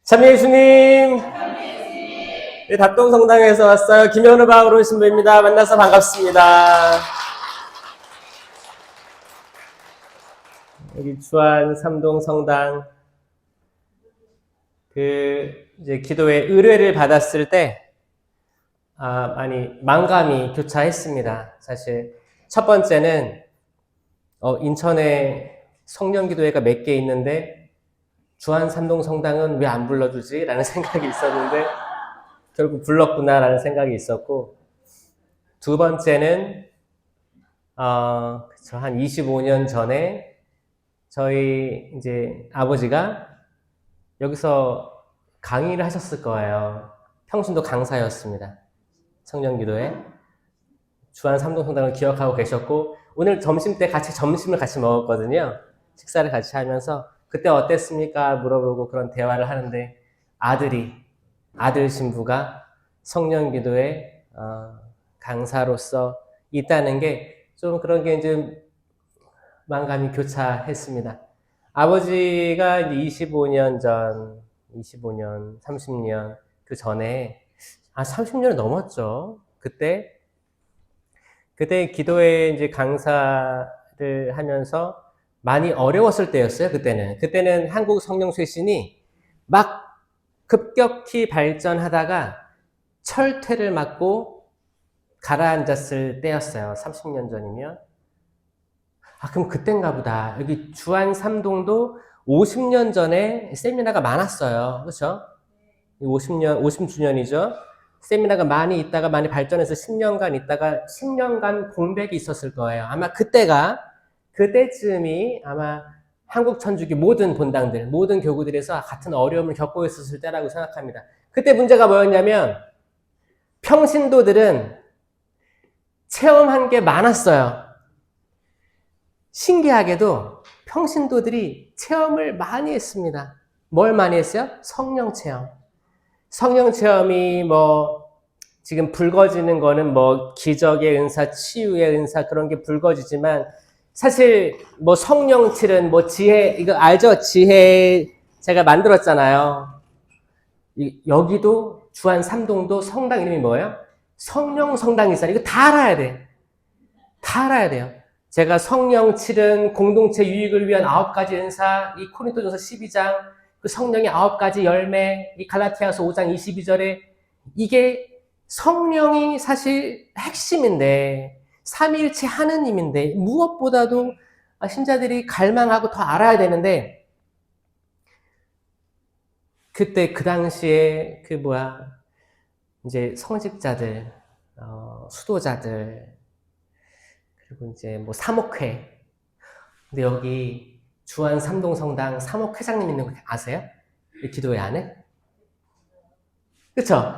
참여 예수님, 네, 답동성당에서 왔어요. 김현우 바으로 신부입니다. 만나서 반갑습니다. 여기 주안 삼동성당 이제 기도회 의뢰를 받았을 때 많이 만감이 교차했습니다. 사실 첫 번째는 인천에 성령기도회가 몇 개 있는데 주안 삼동성당은 왜 안 불러주지? 라는 생각이 있었는데 결국 불렀구나 라는 생각이 있었고, 두 번째는 한 25년 전에 저희 이제 아버지가 여기서 강의를 하셨을 거예요. 평신도 강사였습니다. 성령기도회 주안 삼동성당을 기억하고 계셨고, 오늘 점심 때 점심을 같이 먹었거든요. 식사를 같이 하면서 그때 어땠습니까? 물어보고 그런 대화를 하는데 아들 신부가 성령기도회 강사로서 있다는 게 좀 그런 게 좀 만감이 교차했습니다. 아버지가 이제 25년, 30년 그 전에 30년이 넘었죠. 그때 기도회 이제 강사를 하면서 많이 어려웠을 때였어요. 그때는 한국 성령 쇄신이 막 급격히 발전하다가 철퇴를 맞고 가라앉았을 때였어요. 30년 전이면. 그럼 그땐가 보다. 여기 주안 삼동도 50년 전에 세미나가 많았어요. 그렇죠? 50주년이죠. 세미나가 많이 있다가 많이 발전해서 10년간 있다가 10년간 공백이 있었을 거예요. 아마 그때쯤이 아마 한국 천주교 모든 본당들, 모든 교구들에서 같은 어려움을 겪고 있었을 때라고 생각합니다. 그때 문제가 뭐였냐면 평신도들은 체험한 게 많았어요. 신기하게도 평신도들이 체험을 많이 했습니다. 뭘 많이 했어요? 성령 체험. 성령 체험이 지금 불거지는 거는 기적의 은사, 치유의 은사 그런 게 불거지지만 사실 성령칠은 지혜, 이거 알죠? 지혜 제가 만들었잖아요. 여기도 주안 삼동도 성당 이름이 뭐예요? 성령 성당이잖아요. 이거 다 알아야 돼. 다 알아야 돼요. 제가 성령칠은 공동체 유익을 위한 9가지 은사, 이 코린토전서 12장, 그 성령의 9가지 열매, 이 갈라티아서 5장 22절에 이게 성령이 사실 핵심인데, 삼위일체 하느님인데 무엇보다도 신자들이 갈망하고 더 알아야 되는데, 그때 그 당시에 이제 성직자들, 수도자들, 그리고 이제 사목회. 근데 여기 주안 삼동성당 사목회장님 있는 거 아세요? 이 기도회 안에? 그쵸?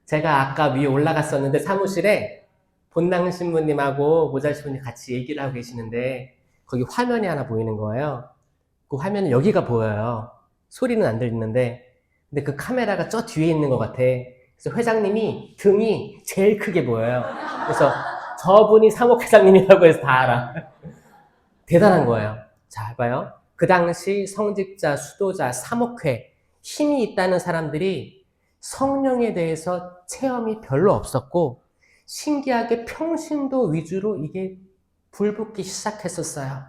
제가 아까 위에 올라갔었는데 사무실에 본당 신부님하고 모자 신부님 같이 얘기를 하고 계시는데 거기 화면이 하나 보이는 거예요. 그 화면은 여기가 보여요. 소리는 안 들리는데 근데 그 카메라가 저 뒤에 있는 것 같아. 그래서 회장님이 등이 제일 크게 보여요. 그래서 저분이 사목회장님이라고 해서 다 알아. 대단한 거예요. 자, 봐요. 그 당시 성직자, 수도자, 사목회 힘이 있다는 사람들이 성령에 대해서 체험이 별로 없었고 신기하게 평신도 위주로 이게 불붙기 시작했었어요.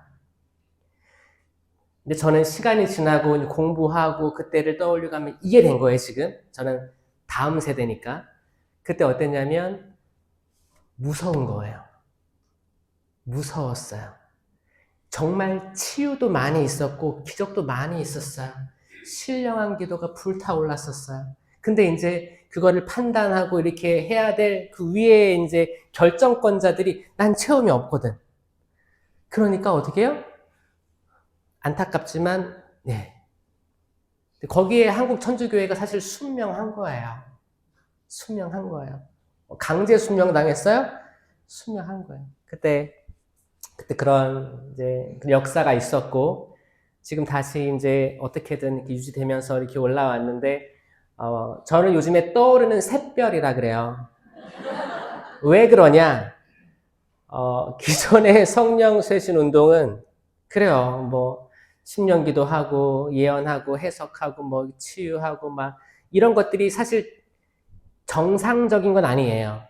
근데 저는 시간이 지나고 공부하고 그때를 떠올리고 하면 이게 된 거예요, 지금. 저는 다음 세대니까. 그때 어땠냐면 무서운 거예요. 무서웠어요. 정말 치유도 많이 있었고 기적도 많이 있었어요. 신령한 기도가 불타올랐었어요. 근데 이제 그거를 판단하고 이렇게 해야 될 그 위에 이제 결정권자들이 난 체험이 없거든. 그러니까 어떻게 해요? 안타깝지만 거기에 한국 천주교회가 사실 순명한 거예요. 순명한 거예요. 강제 순명 당했어요? 순명한 거예요. 그때 그런 이제 역사가 있었고 지금 다시 이제 어떻게든 이렇게 유지되면서 이렇게 올라왔는데 저는 요즘에 떠오르는 샛별이라 그래요. 왜 그러냐? 기존의 성령 쇄신 운동은 그래요. 신령기도 하고 예언하고 해석하고 뭐 치유하고 막 이런 것들이 사실 정상적인 건 아니에요.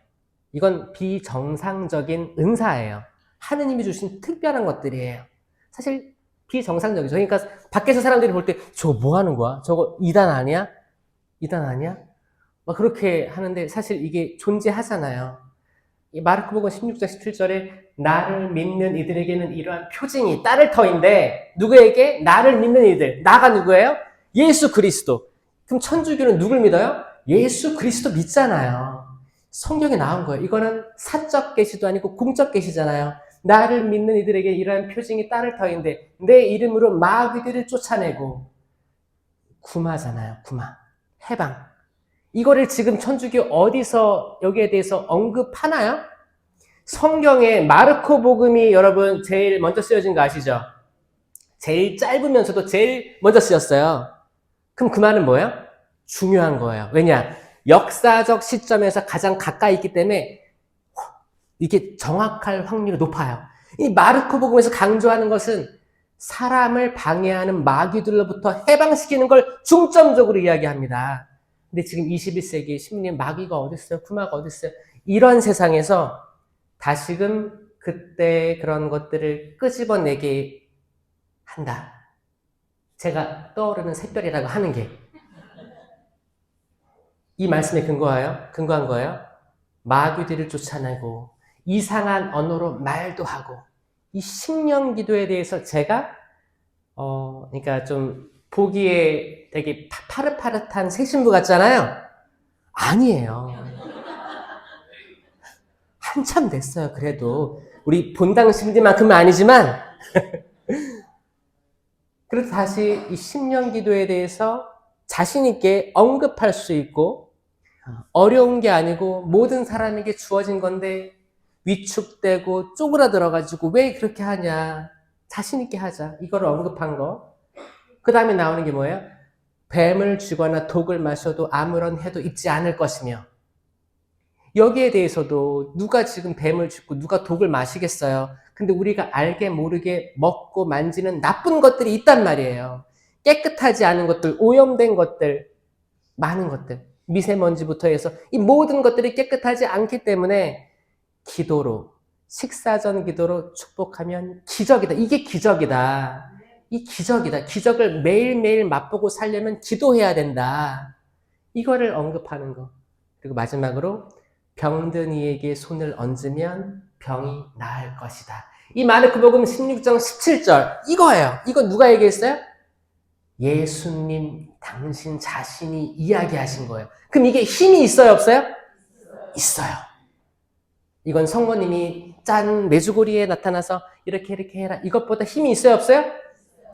이건 비정상적인 은사예요. 하느님이 주신 특별한 것들이에요. 사실 비정상적이죠. 그러니까 밖에서 사람들이 볼 때 저거 뭐 하는 거야? 저거 이단 아니야? 이단 아니야? 막 그렇게 하는데 사실 이게 존재하잖아요. 이 마르코복음 16장 17절에 나를 믿는 이들에게는 이러한 표징이 따를 터인데 누구에게? 나를 믿는 이들. 나가 누구예요? 예수 그리스도. 그럼 천주교는 누굴 믿어요? 예수 그리스도 믿잖아요. 성경에 나온 거예요. 이거는 사적 계시도 아니고 공적 계시잖아요. 나를 믿는 이들에게 이러한 표징이 따를 터인데 내 이름으로 마귀들을 쫓아내고 구마잖아요. 구마. 해방. 이거를 지금 천주교 어디서 여기에 대해서 언급하나요? 성경에 마르코 복음이 여러분 제일 먼저 쓰여진 거 아시죠? 제일 짧으면서도 제일 먼저 쓰였어요. 그럼 그 말은 뭐예요? 중요한 거예요. 왜냐? 역사적 시점에서 가장 가까이 있기 때문에 이게 정확할 확률이 높아요. 이 마르코 복음에서 강조하는 것은 사람을 방해하는 마귀들로부터 해방시키는 걸 중점적으로 이야기합니다. 근데 지금 21세기 심리 마귀가 어딨어요? 구마가 어딨어요? 이런 세상에서 다시금 그때 그런 것들을 끄집어내게 한다. 제가 떠오르는 샛별이라고 하는 게 이 말씀에 근거한 거예요. 마귀들을 쫓아내고 이상한 언어로 말도 하고 이 식령 기도에 대해서 제가 그러니까 좀 보기에 되게 파릇파릇한 새 신부 같잖아요. 아니에요. 한참 됐어요. 그래도 우리 본당 심리만큼은 아니지만 그래도 다시 이 신령 기도에 대해서 자신 있게 언급할 수 있고 어려운 게 아니고 모든 사람에게 주어진 건데 위축되고 쪼그라들어가지고 왜 그렇게 하냐. 자신 있게 하자. 이걸 언급한 거. 그 다음에 나오는 게 뭐예요? 뱀을 쥐거나 독을 마셔도 아무런 해도 입지 않을 것이며 여기에 대해서도 누가 지금 뱀을 쥐고 누가 독을 마시겠어요. 근데 우리가 알게 모르게 먹고 만지는 나쁜 것들이 있단 말이에요. 깨끗하지 않은 것들, 오염된 것들, 많은 것들, 미세먼지부터 해서 이 모든 것들이 깨끗하지 않기 때문에 기도로, 식사 전 기도로 축복하면 기적이다. 이게 기적이다. 이 기적이다. 기적을 매일매일 맛보고 살려면 기도해야 된다. 이거를 언급하는 거. 그리고 마지막으로 병든 이에게 손을 얹으면 병이 나을 것이다. 이 마르코복음 16장 17절 이거예요. 이거 누가 얘기했어요? 예수님 당신 자신이 이야기하신 거예요. 그럼 이게 힘이 있어요, 없어요? 있어요. 이건 성모님이 짠 메주고리에 나타나서 이렇게 해라. 이것보다 힘이 있어요, 없어요?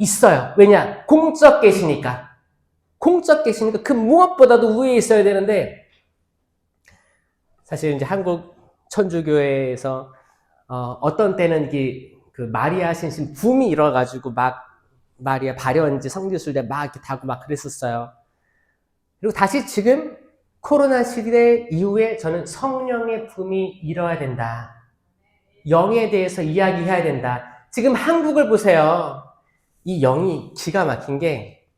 있어요. 왜냐? 공적 계시니까. 공적 계시니까 그 무엇보다도 위에 있어야 되는데 사실 이제 한국 천주교회에서 어떤 때는 이게 그 마리아 신신 붐이 일어가지고 막 마리아 발현지 성지순례 막 이렇게 타고 막 그랬었어요. 그리고 다시 지금 코로나 시대 이후에 저는 성령의 붐이 일어야 된다. 영에 대해서 이야기해야 된다. 지금 한국을 보세요. 이 영이 기가 막힌 게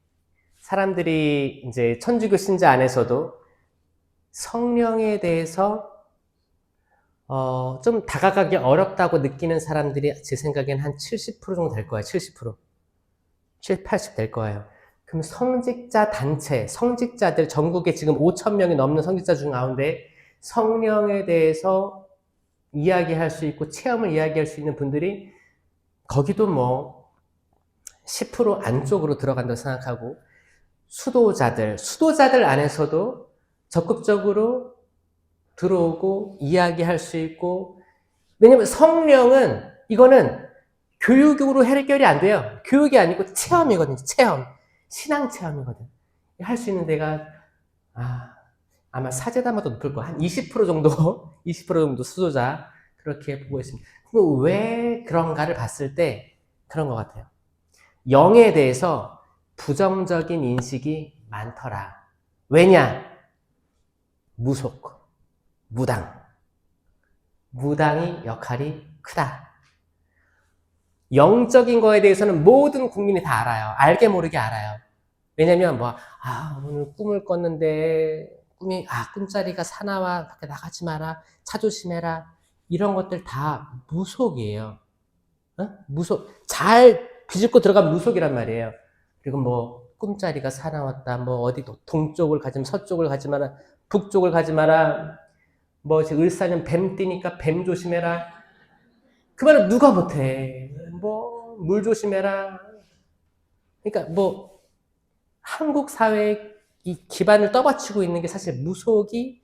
사람들이 이제 천주교 신자 안에서도 성령에 대해서 좀 다가가기 어렵다고 느끼는 사람들이 제 생각엔 한 70% 정도 될 거예요. 70%. 70, 80 될 거예요. 그럼 성직자 단체, 성직자들 전국에 지금 5천 명이 넘는 성직자 중 가운데 성령에 대해서 이야기할 수 있고 체험을 이야기할 수 있는 분들이 거기도 뭐 10% 안쪽으로 들어간다고 생각하고 수도자들 안에서도 적극적으로 들어오고 이야기할 수 있고 왜냐면 성령은 이거는 교육으로 해결이 안 돼요. 교육이 아니고 체험이거든요. 체험. 신앙 체험이거든. 할 수 있는 데가 아마 사제다마도 높을 거야. 한 20% 정도 20% 정도 수도자 그렇게 보고 있습니다. 그럼 왜 그런가를 봤을 때 그런 것 같아요. 영에 대해서 부정적인 인식이 많더라. 왜냐? 무속, 무당. 무당의 역할이 크다. 영적인 거에 대해서는 모든 국민이 다 알아요. 알게 모르게 알아요. 왜냐면 오늘 꿈을 꿨는데 꿈자리가 사나워 밖에 나가지 마라. 차 조심해라. 이런 것들 다 무속이에요. 무속. 잘 비집고 들어간 무속이란 말이에요. 그리고 꿈자리가 사나웠다. 어디 동쪽을 가지 마라. 서쪽을 가지 마라. 북쪽을 가지 마라. 을사는 뱀 뛰니까 뱀 조심해라. 그 말은 누가 못해. 물 조심해라. 그러니까 한국 사회의 이 기반을 떠받치고 있는 게 사실 무속이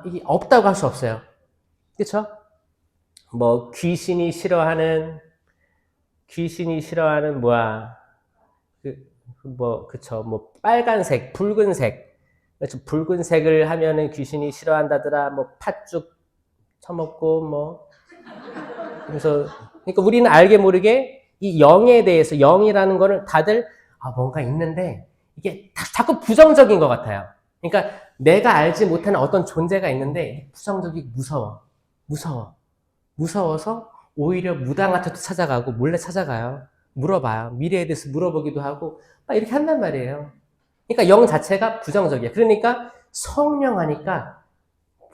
이게 없다고 할 수 없어요. 그렇죠? 귀신이 싫어하는 빨간색, 붉은색. 붉은색을 하면은 귀신이 싫어한다더라. 팥죽 처먹고 그러니까 우리는 알게 모르게 이 영에 대해서, 영이라는 거를 다들 뭔가 있는데 이게 자꾸 부정적인 것 같아요. 그러니까 내가 알지 못하는 어떤 존재가 있는데 부정적이고 무서워서 오히려 무당한테도 찾아가고 몰래 찾아가요. 물어봐요. 미래에 대해서 물어보기도 하고 이렇게 한단 말이에요. 그러니까 영 자체가 부정적이야. 그러니까 성령 하니까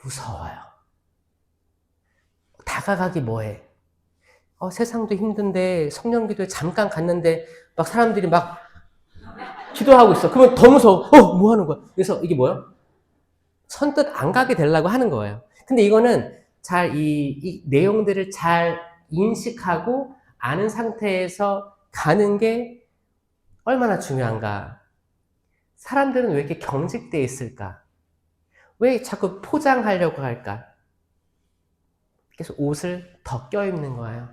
무서워요. 다가가기 뭐해? 세상도 힘든데 성령 기도에 잠깐 갔는데 사람들이 기도하고 있어. 그러면 더 무서워. 뭐 하는 거야? 그래서 이게 뭐야? 선뜻 안 가게 되려고 하는 거예요. 근데 이거는 잘 이 내용들을 잘 인식하고 아는 상태에서 가는 게 얼마나 중요한가. 사람들은 왜 이렇게 경직되어 있을까? 왜 자꾸 포장하려고 할까? 계속 옷을 더 껴입는 거예요.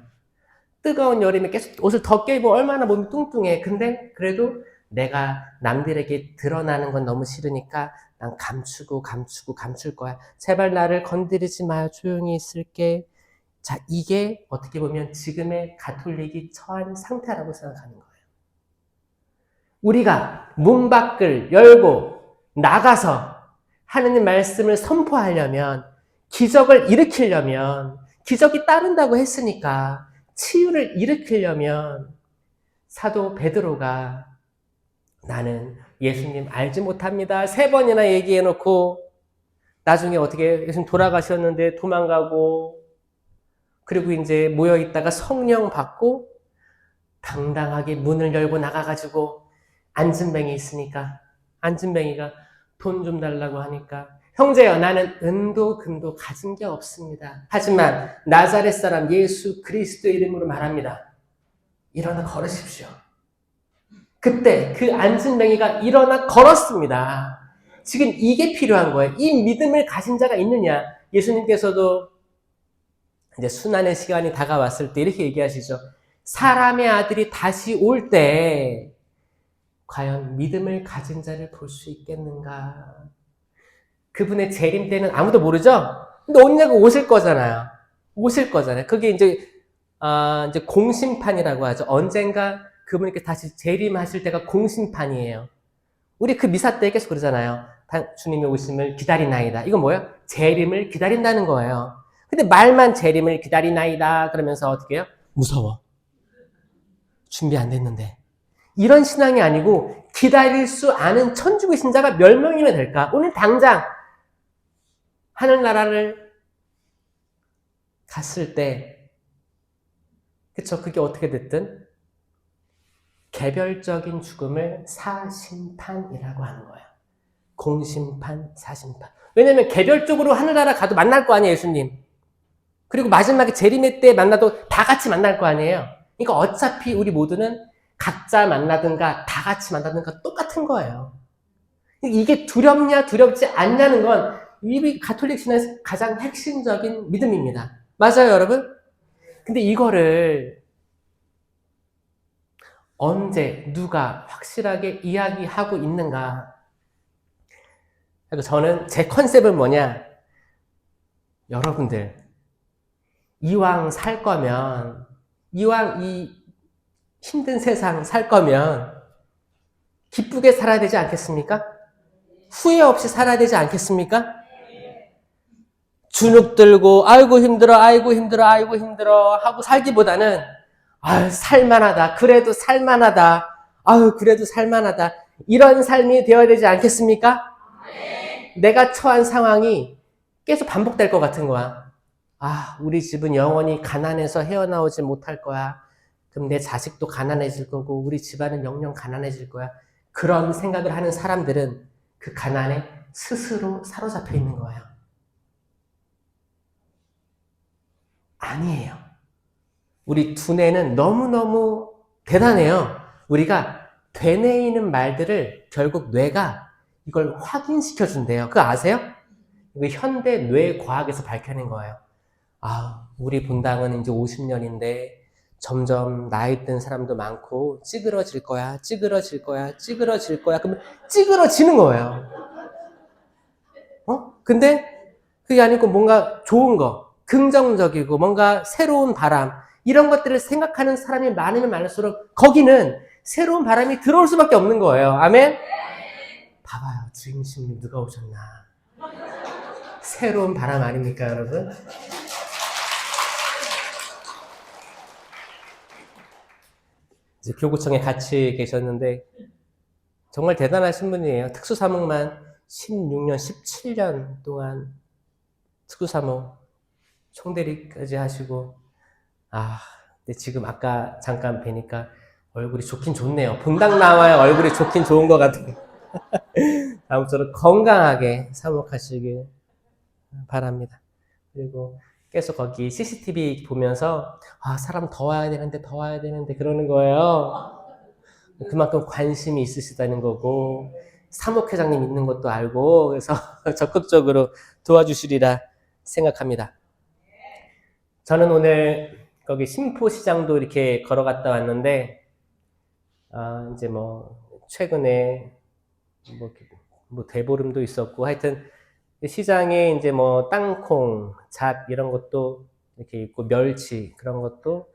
뜨거운 여름에 계속 옷을 더 껴입으면 얼마나 몸이 뚱뚱해. 근데 그래도 내가 남들에게 드러나는 건 너무 싫으니까 난 감출 거야. 제발 나를 건드리지 마요. 조용히 있을게. 자, 이게 어떻게 보면 지금의 가톨릭이 처한 상태라고 생각하는 거예요. 우리가 문 밖을 열고 나가서 하느님 말씀을 선포하려면, 기적을 일으키려면, 기적이 따른다고 했으니까 치유를 일으키려면 사도 베드로가 나는 예수님 알지 못합니다. 3번이나 얘기해놓고 나중에 어떻게 예수님 돌아가셨는데 도망가고, 그리고 이제 모여있다가 성령 받고 당당하게 문을 열고 나가가지고 안진뱅이 있으니까 안진뱅이가 돈 좀 달라고 하니까 형제여 나는 은도 금도 가진 게 없습니다. 하지만 나자렛 사람 예수 그리스도의 이름으로 말합니다. 일어나 걸으십시오. 그때 그 안진뱅이가 일어나 걸었습니다. 지금 이게 필요한 거예요. 이 믿음을 가진 자가 있느냐. 예수님께서도 이제 순환의 시간이 다가왔을 때 이렇게 얘기하시죠. 사람의 아들이 다시 올 때 과연 믿음을 가진 자를 볼 수 있겠는가. 그분의 재림 때는 아무도 모르죠? 근데 언젠가 오실 거잖아요. 그게 이제 공심판이라고 하죠. 언젠가 그분께 다시 재림하실 때가 공심판이에요. 우리 그 미사 때 계속 그러잖아요. 주님의 오심을 기다리나이다. 이건 뭐예요? 재림을 기다린다는 거예요. 근데 말만 재림을 기다리나이다 그러면서 어떻게 해요? 무서워. 준비 안 됐는데. 이런 신앙이 아니고 기다릴 수 않은 천주교 신자가 몇 명이면 될까? 오늘 당장 하늘나라를 갔을 때, 그쵸? 그게 어떻게 됐든 개별적인 죽음을 사심판이라고 하는 거예요. 공심판, 사심판. 왜냐면 개별적으로 하늘나라 가도 만날 거 아니에요, 예수님. 그리고 마지막에 재림의 때 만나도 다 같이 만날 거 아니에요. 그러니까 어차피 우리 모두는 각자 만나든가 다 같이 만나든가 똑같은 거예요. 이게 두렵냐 두렵지 않냐는 건 우리 가톨릭 신앙에서 가장 핵심적인 믿음입니다. 맞아요, 여러분? 근데 이거를 언제 누가 확실하게 이야기하고 있는가? 그래서 저는 제 컨셉은 뭐냐? 여러분들 이왕 살 거면, 이왕 이 힘든 세상 살 거면 기쁘게 살아야 되지 않겠습니까? 후회 없이 살아야 되지 않겠습니까? 주눅 들고 아이고 힘들어 하고 살기보다는 아, 살만하다. 그래도 살만하다. 아유, 그래도 살만하다. 이런 삶이 되어야 되지 않겠습니까? 내가 처한 상황이 계속 반복될 것 같은 거야. 아, 우리 집은 영원히 가난해서 헤어나오지 못할 거야. 그럼 내 자식도 가난해질 거고 우리 집안은 영영 가난해질 거야. 그런 생각을 하는 사람들은 그 가난에 스스로 사로잡혀 있는 거예요. 아니에요. 우리 두뇌는 너무너무 대단해요. 우리가 되뇌이는 말들을 결국 뇌가 이걸 확인시켜준대요. 그거 아세요? 이거 현대 뇌과학에서 밝혀낸 거예요. 아, 우리 본당은 이제 50년인데 점점 나이 든 사람도 많고 찌그러질 거야, 찌그러질 거야, 찌그러질 거야. 그러면 찌그러지는 거예요. 근데 그게 아니고 뭔가 좋은 거, 긍정적이고 뭔가 새로운 바람 이런 것들을 생각하는 사람이 많으면 많을수록 거기는 새로운 바람이 들어올 수밖에 없는 거예요. 아멘? 봐봐요. 주임신님 누가 오셨나. 새로운 바람 아닙니까, 여러분? 이제 교구청에 같이 계셨는데 정말 대단하신 분이에요. 특수사목만 16년, 17년 동안 특수사목 총대리까지 하시고 근데 지금 아까 잠깐 뵈니까 얼굴이 좋긴 좋네요. 본당 나와야 얼굴이 좋긴 좋은 것 같아요. 아무쪼록 건강하게 사목하시길 바랍니다. 그리고 계속 거기 CCTV 보면서 사람 더 와야 되는데 더 와야 되는데 그러는 거예요. 그만큼 관심이 있으시다는 거고 사목회장님 있는 것도 알고 그래서 적극적으로 도와주시리라 생각합니다. 저는 오늘 거기 신포시장도 이렇게 걸어갔다 왔는데 이제 뭐 최근에 뭐 대보름도 있었고 하여튼 시장에 이제 뭐 땅콩, 잣 이런 것도 이렇게 있고 멸치 그런 것도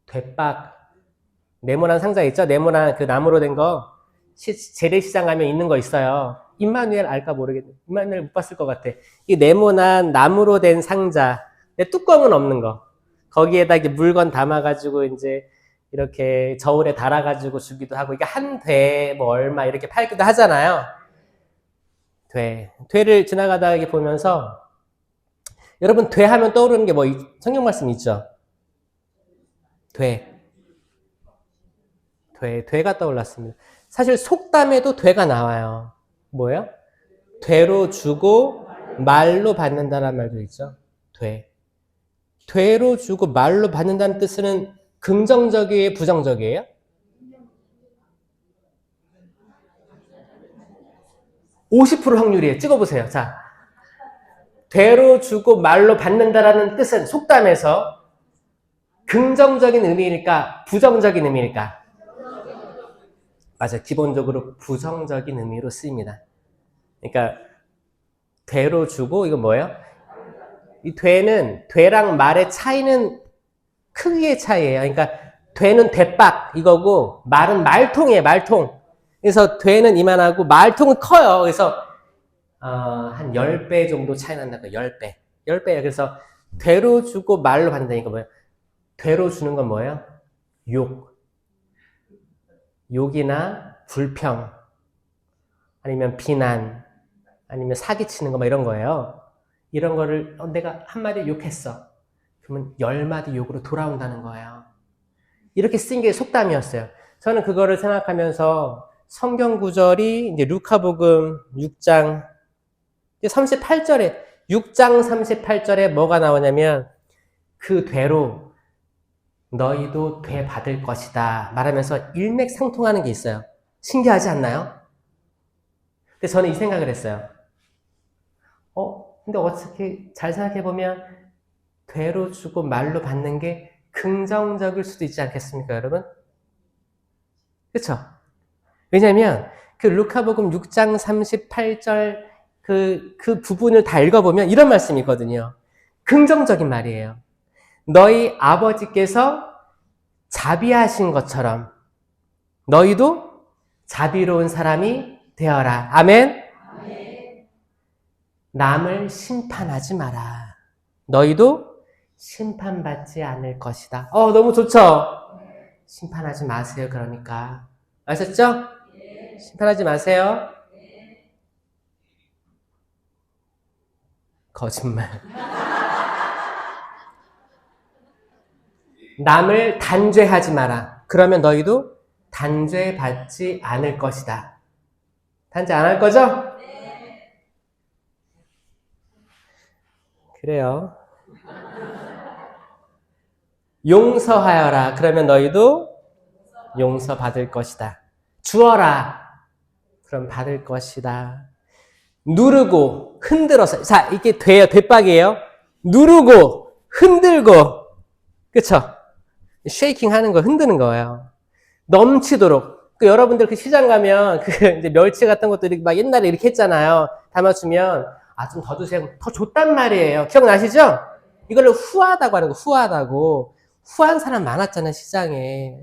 되박 네모난 상자 있죠? 네모난 그 나무로 된 거 재래시장 가면 있는 거 있어요. 임마누엘 알까 모르겠네. 임마누엘 못 봤을 것 같아. 이 네모난 나무로 된 상자, 뚜껑은 없는 거. 거기에다 이제 물건 담아가지고 이제 이렇게 저울에 달아가지고 주기도 하고 이게 한 돼 뭐 얼마 이렇게 팔기도 하잖아요. 되를 지나가다 이렇게 보면서 여러분 돼 하면 떠오르는 게 뭐 성경 말씀 있죠? 되가 떠올랐습니다. 사실 속담에도 되가 나와요. 뭐예요? 되로 주고 말로 받는다는 말도 있죠. 되로 주고 말로 받는다는 뜻은 긍정적이에요, 부정적이에요? 50% 확률이에요. 찍어보세요. 자, 되로 주고 말로 받는다라는 뜻은 속담에서 긍정적인 의미일까, 부정적인 의미일까? 맞아요. 기본적으로 부정적인 의미로 쓰입니다. 그러니까 되로 주고 이거 뭐예요? 이 되랑 말의 차이는 크기의 차이예요. 그러니까 되는 대박 이거고 말은 말통이에요. 말통. 그래서 되는 이만하고 말통은 커요. 그래서 한 10배 정도 차이 난다고 10배. 10배예요. 그래서 되로 주고 말로 받는다니까 뭐예요? 되로 주는 건 뭐예요? 욕이나 불평 아니면 비난 아니면 사기치는 거 뭐 이런 거예요. 이런 거를 내가 한마디 욕했어. 그러면 10마디 욕으로 돌아온다는 거예요. 이렇게 쓴 게 속담이었어요. 저는 그거를 생각하면서 성경 구절이 이제 루카복음 6장 38절에 6장 38절에 뭐가 나오냐면 그 되로 너희도 되 받을 것이다 말하면서 일맥상통하는 게 있어요. 신기하지 않나요? 근데 저는 이 생각을 했어요. 근데 어떻게 잘 생각해보면 되로 주고 말로 받는 게 긍정적일 수도 있지 않겠습니까, 여러분? 그렇죠? 왜냐하면 그 루카복음 6장 38절 그 부분을 다 읽어보면 이런 말씀이 있거든요. 긍정적인 말이에요. 너희 아버지께서 자비하신 것처럼 너희도 자비로운 사람이 되어라. 아멘? 남을 심판하지 마라. 너희도 심판받지 않을 것이다. 너무 좋죠? 심판하지 마세요, 그러니까. 아셨죠? 심판하지 마세요. 거짓말. 남을 단죄하지 마라. 그러면 너희도 단죄받지 않을 것이다. 단죄 안 할 거죠? 그래요. 용서하여라. 그러면 너희도 용서받을 것이다. 주어라. 그럼 받을 것이다. 누르고 흔들어서. 자, 이게 돼요. 대박이에요. 누르고 흔들고. 그쵸? 쉐이킹 하는 거, 흔드는 거예요. 넘치도록. 여러분들 그 시장 가면 이제 멸치 같은 것들이 막 옛날에 이렇게 했잖아요. 담아주면, 좀 더 주세요. 더 줬단 말이에요. 기억나시죠? 이걸로 후하다고 하는 거, 후하다고. 후한 사람 많았잖아요, 시장에.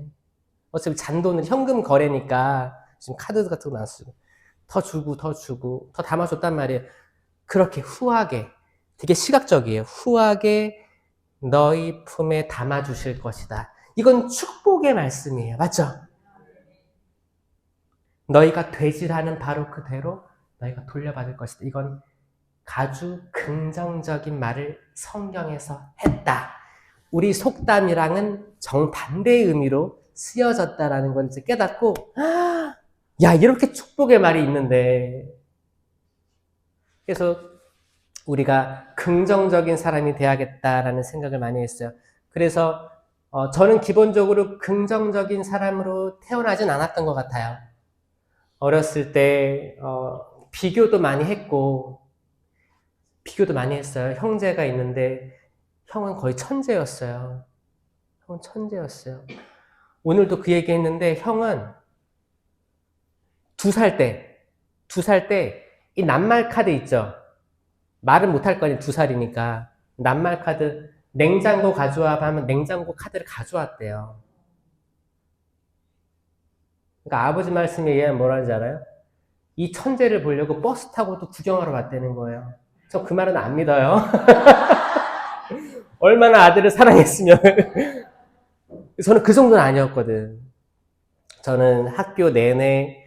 어차피 잔돈은 현금 거래니까. 지금 카드 같은 거 안 쓰고. 더 주고, 더 담아줬단 말이에요. 그렇게 후하게. 되게 시각적이에요. 후하게 너희 품에 담아주실 것이다. 이건 축복의 말씀이에요. 맞죠? 너희가 되지라는 바로 그대로 너희가 돌려받을 것이다. 이건 아주 긍정적인 말을 성경에서 했다. 우리 속담이랑은 정반대의 의미로 쓰여졌다라는 걸 이제 깨닫고, 야, 이렇게 축복의 말이 있는데. 그래서 우리가 긍정적인 사람이 돼야겠다라는 생각을 많이 했어요. 그래서 저는 기본적으로 긍정적인 사람으로 태어나진 않았던 것 같아요. 어렸을 때 비교도 많이 했고, 비교도 많이 했어요. 형제가 있는데 형은 거의 천재였어요. 형은 천재였어요. 오늘도 그 얘기 했는데 형은 2살 때 이 낱말 카드 있죠? 말은 못할 거 아니에요. 2살이니까. 낱말 카드, 냉장고 가져와 하면 냉장고 카드를 가져왔대요. 그러니까 아버지 말씀에 의하면 뭐라는지 알아요? 이 천재를 보려고 버스 타고도 구경하러 왔다는 거예요. 저 그 말은 안 믿어요. 얼마나 아들을 사랑했으면. 저는 그 정도는 아니었거든. 저는 학교 내내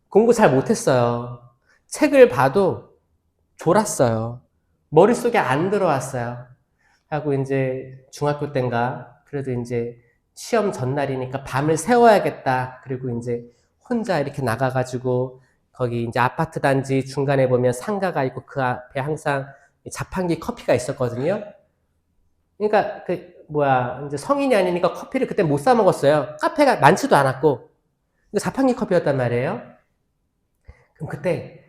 공부 잘 못했어요. 책을 봐도 졸았어요. 머릿속에 안 들어왔어요. 하고 이제 중학교 때인가 그래도 이제 시험 전날이니까 밤을 새워야겠다. 그리고 이제 혼자 이렇게 나가가지고 거기 이제 아파트 단지 중간에 보면 상가가 있고 그 앞에 항상 자판기 커피가 있었거든요. 그러니까 이제 성인이 아니니까 커피를 그때 못 사 먹었어요. 카페가 많지도 않았고 자판기 커피였단 말이에요. 그럼 그때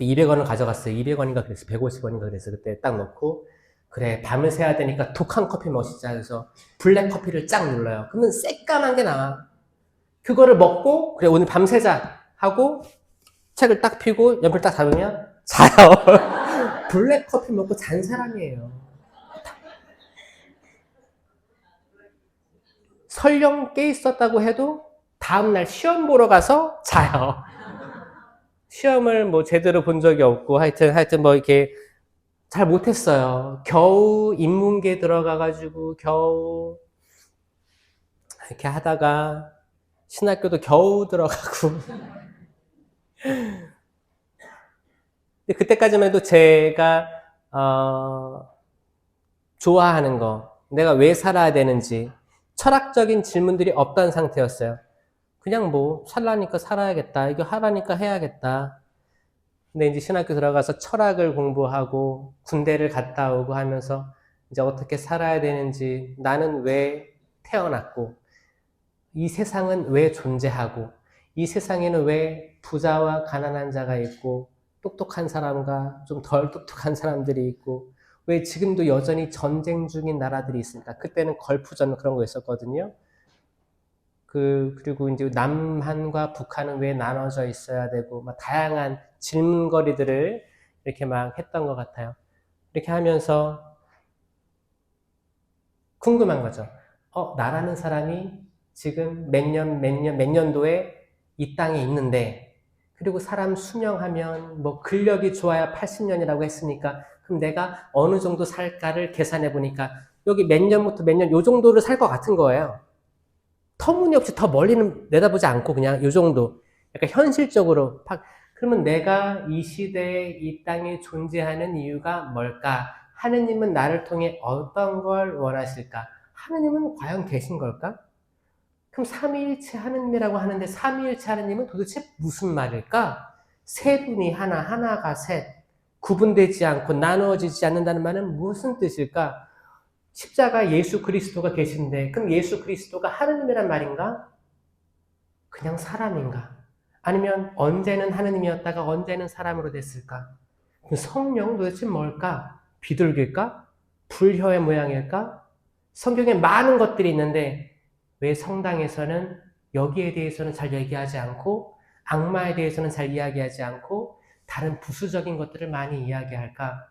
200원을 가져갔어요. 200원인가 그랬어. 150원인가 그랬어. 그때 딱 넣고 그래, 밤을 새야 되니까 독한 커피 멋있자. 그래서 블랙 커피를 쫙 눌러요. 그러면 새까만 게 나와. 그거를 먹고 그래, 오늘 밤 새자 하고 책을 딱 펴고 연필 딱 잡으면 자요. 블랙 커피 먹고 잔 사람이에요. 설령 깨 있었다고 해도 다음날 시험 보러 가서 자요. 시험을 뭐 제대로 본 적이 없고 하여튼 뭐 이렇게 잘 못했어요. 겨우 인문계 들어가가지고 겨우 이렇게 하다가 신학교도 겨우 들어가고. 근데 그때까지만 해도 제가 좋아하는 거, 내가 왜 살아야 되는지 철학적인 질문들이 없던 상태였어요. 그냥 뭐 살라니까 살아야겠다, 이거 하라니까 해야겠다. 근데 이제 신학교 들어가서 철학을 공부하고 군대를 갔다 오고 하면서 이제 어떻게 살아야 되는지, 나는 왜 태어났고, 이 세상은 왜 존재하고, 이 세상에는 왜 부자와 가난한 자가 있고, 똑똑한 사람과 좀 덜 똑똑한 사람들이 있고, 왜 지금도 여전히 전쟁 중인 나라들이 있습니까? 그때는 걸프전 그런 거 있었거든요. 그리고 이제 남한과 북한은 왜 나눠져 있어야 되고, 막 다양한 질문거리들을 이렇게 막 했던 것 같아요. 이렇게 하면서 궁금한 거죠. 나라는 사람이 지금 몇 년도에 이 땅에 있는데, 그리고 사람 수명하면 뭐 근력이 좋아야 80년이라고 했으니까, 그럼 내가 어느 정도 살까를 계산해 보니까 여기 몇 년부터 몇 년 요 정도를 살 것 같은 거예요. 터무니없이 더 멀리는 내다보지 않고 그냥 요 정도. 약간 현실적으로 그러면 내가 이 시대에 이 땅에 존재하는 이유가 뭘까? 하느님은 나를 통해 어떤 걸 원하실까? 하느님은 과연 계신 걸까? 그럼 삼위일체 하느님이라고 하는데 삼위일체 하느님은 도대체 무슨 말일까? 세 분이 하나, 하나가 셋, 구분되지 않고 나누어지지 않는다는 말은 무슨 뜻일까? 십자가 예수 그리스도가 계신데 그럼 예수 그리스도가 하느님이란 말인가? 그냥 사람인가? 아니면 언제는 하느님이었다가 언제는 사람으로 됐을까? 성령은 도대체 뭘까? 비둘기일까? 불혀의 모양일까? 성경에 많은 것들이 있는데 왜 성당에서는 여기에 대해서는 잘 얘기하지 않고 악마에 대해서는 잘 이야기하지 않고 다른 부수적인 것들을 많이 이야기할까?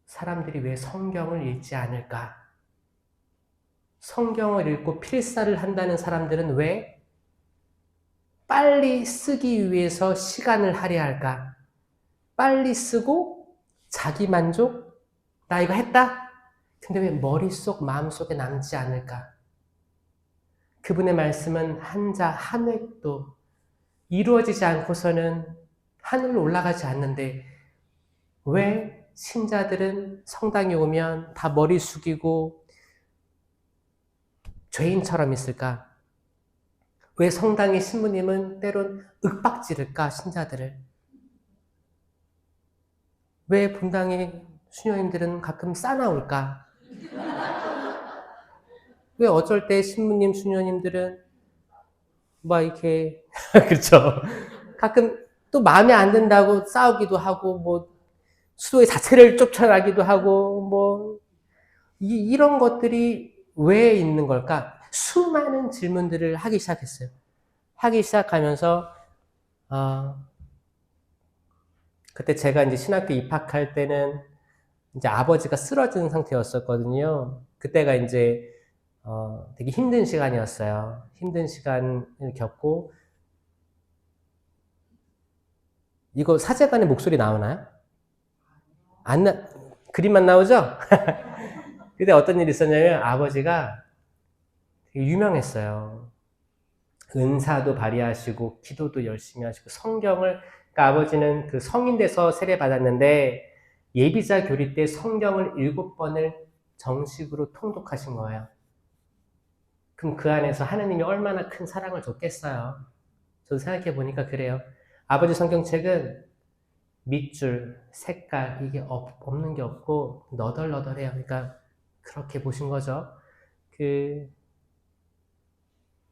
사람들이 왜 성경을 읽지 않을까? 성경을 읽고 필사를 한다는 사람들은 왜 빨리 쓰기 위해서 시간을 할애할까? 빨리 쓰고 자기 만족? 나 이거 했다? 근데 왜 머릿속, 마음속에 남지 않을까? 그분의 말씀은 한자 한 획도 이루어지지 않고서는 하늘로 올라가지 않는데 왜 신자들은 성당에 오면 다 머리 숙이고 죄인처럼 있을까? 왜 성당의 신부님은 때론 윽박지를까, 신자들을? 왜 본당의 수녀님들은 가끔 싸나울까? 왜 어쩔 때 신부님, 수녀님들은 막 이렇게, 그렇죠. 가끔 또 마음에 안 든다고 싸우기도 하고, 뭐, 수도의 자체를 쫓아나기도 하고, 뭐, 이런 것들이 왜 있는 걸까? 수많은 질문들을 하기 시작했어요. 하기 시작하면서, 그때 제가 이제 신학교 입학할 때는 이제 아버지가 쓰러진 상태였었거든요. 그때가 이제, 되게 힘든 시간이었어요. 힘든 시간을 겪고, 이거 사제관의 목소리 나오나요? 그림만 나오죠? 근데 어떤 일이 있었냐면 아버지가 되게 유명했어요. 은사도 발휘하시고 기도도 열심히 하시고 성경을 그러니까 아버지는 그 성인 돼서 세례 받았는데 예비자 교리 때 성경을 7번을 정식으로 통독하신 거예요. 그럼 그 안에서 하느님이 얼마나 큰 사랑을 줬겠어요. 저도 생각해 보니까 그래요. 아버지 성경책은 밑줄, 색깔 이게 없는 게 없고 너덜너덜해요. 그러니까 그렇게 보신 거죠.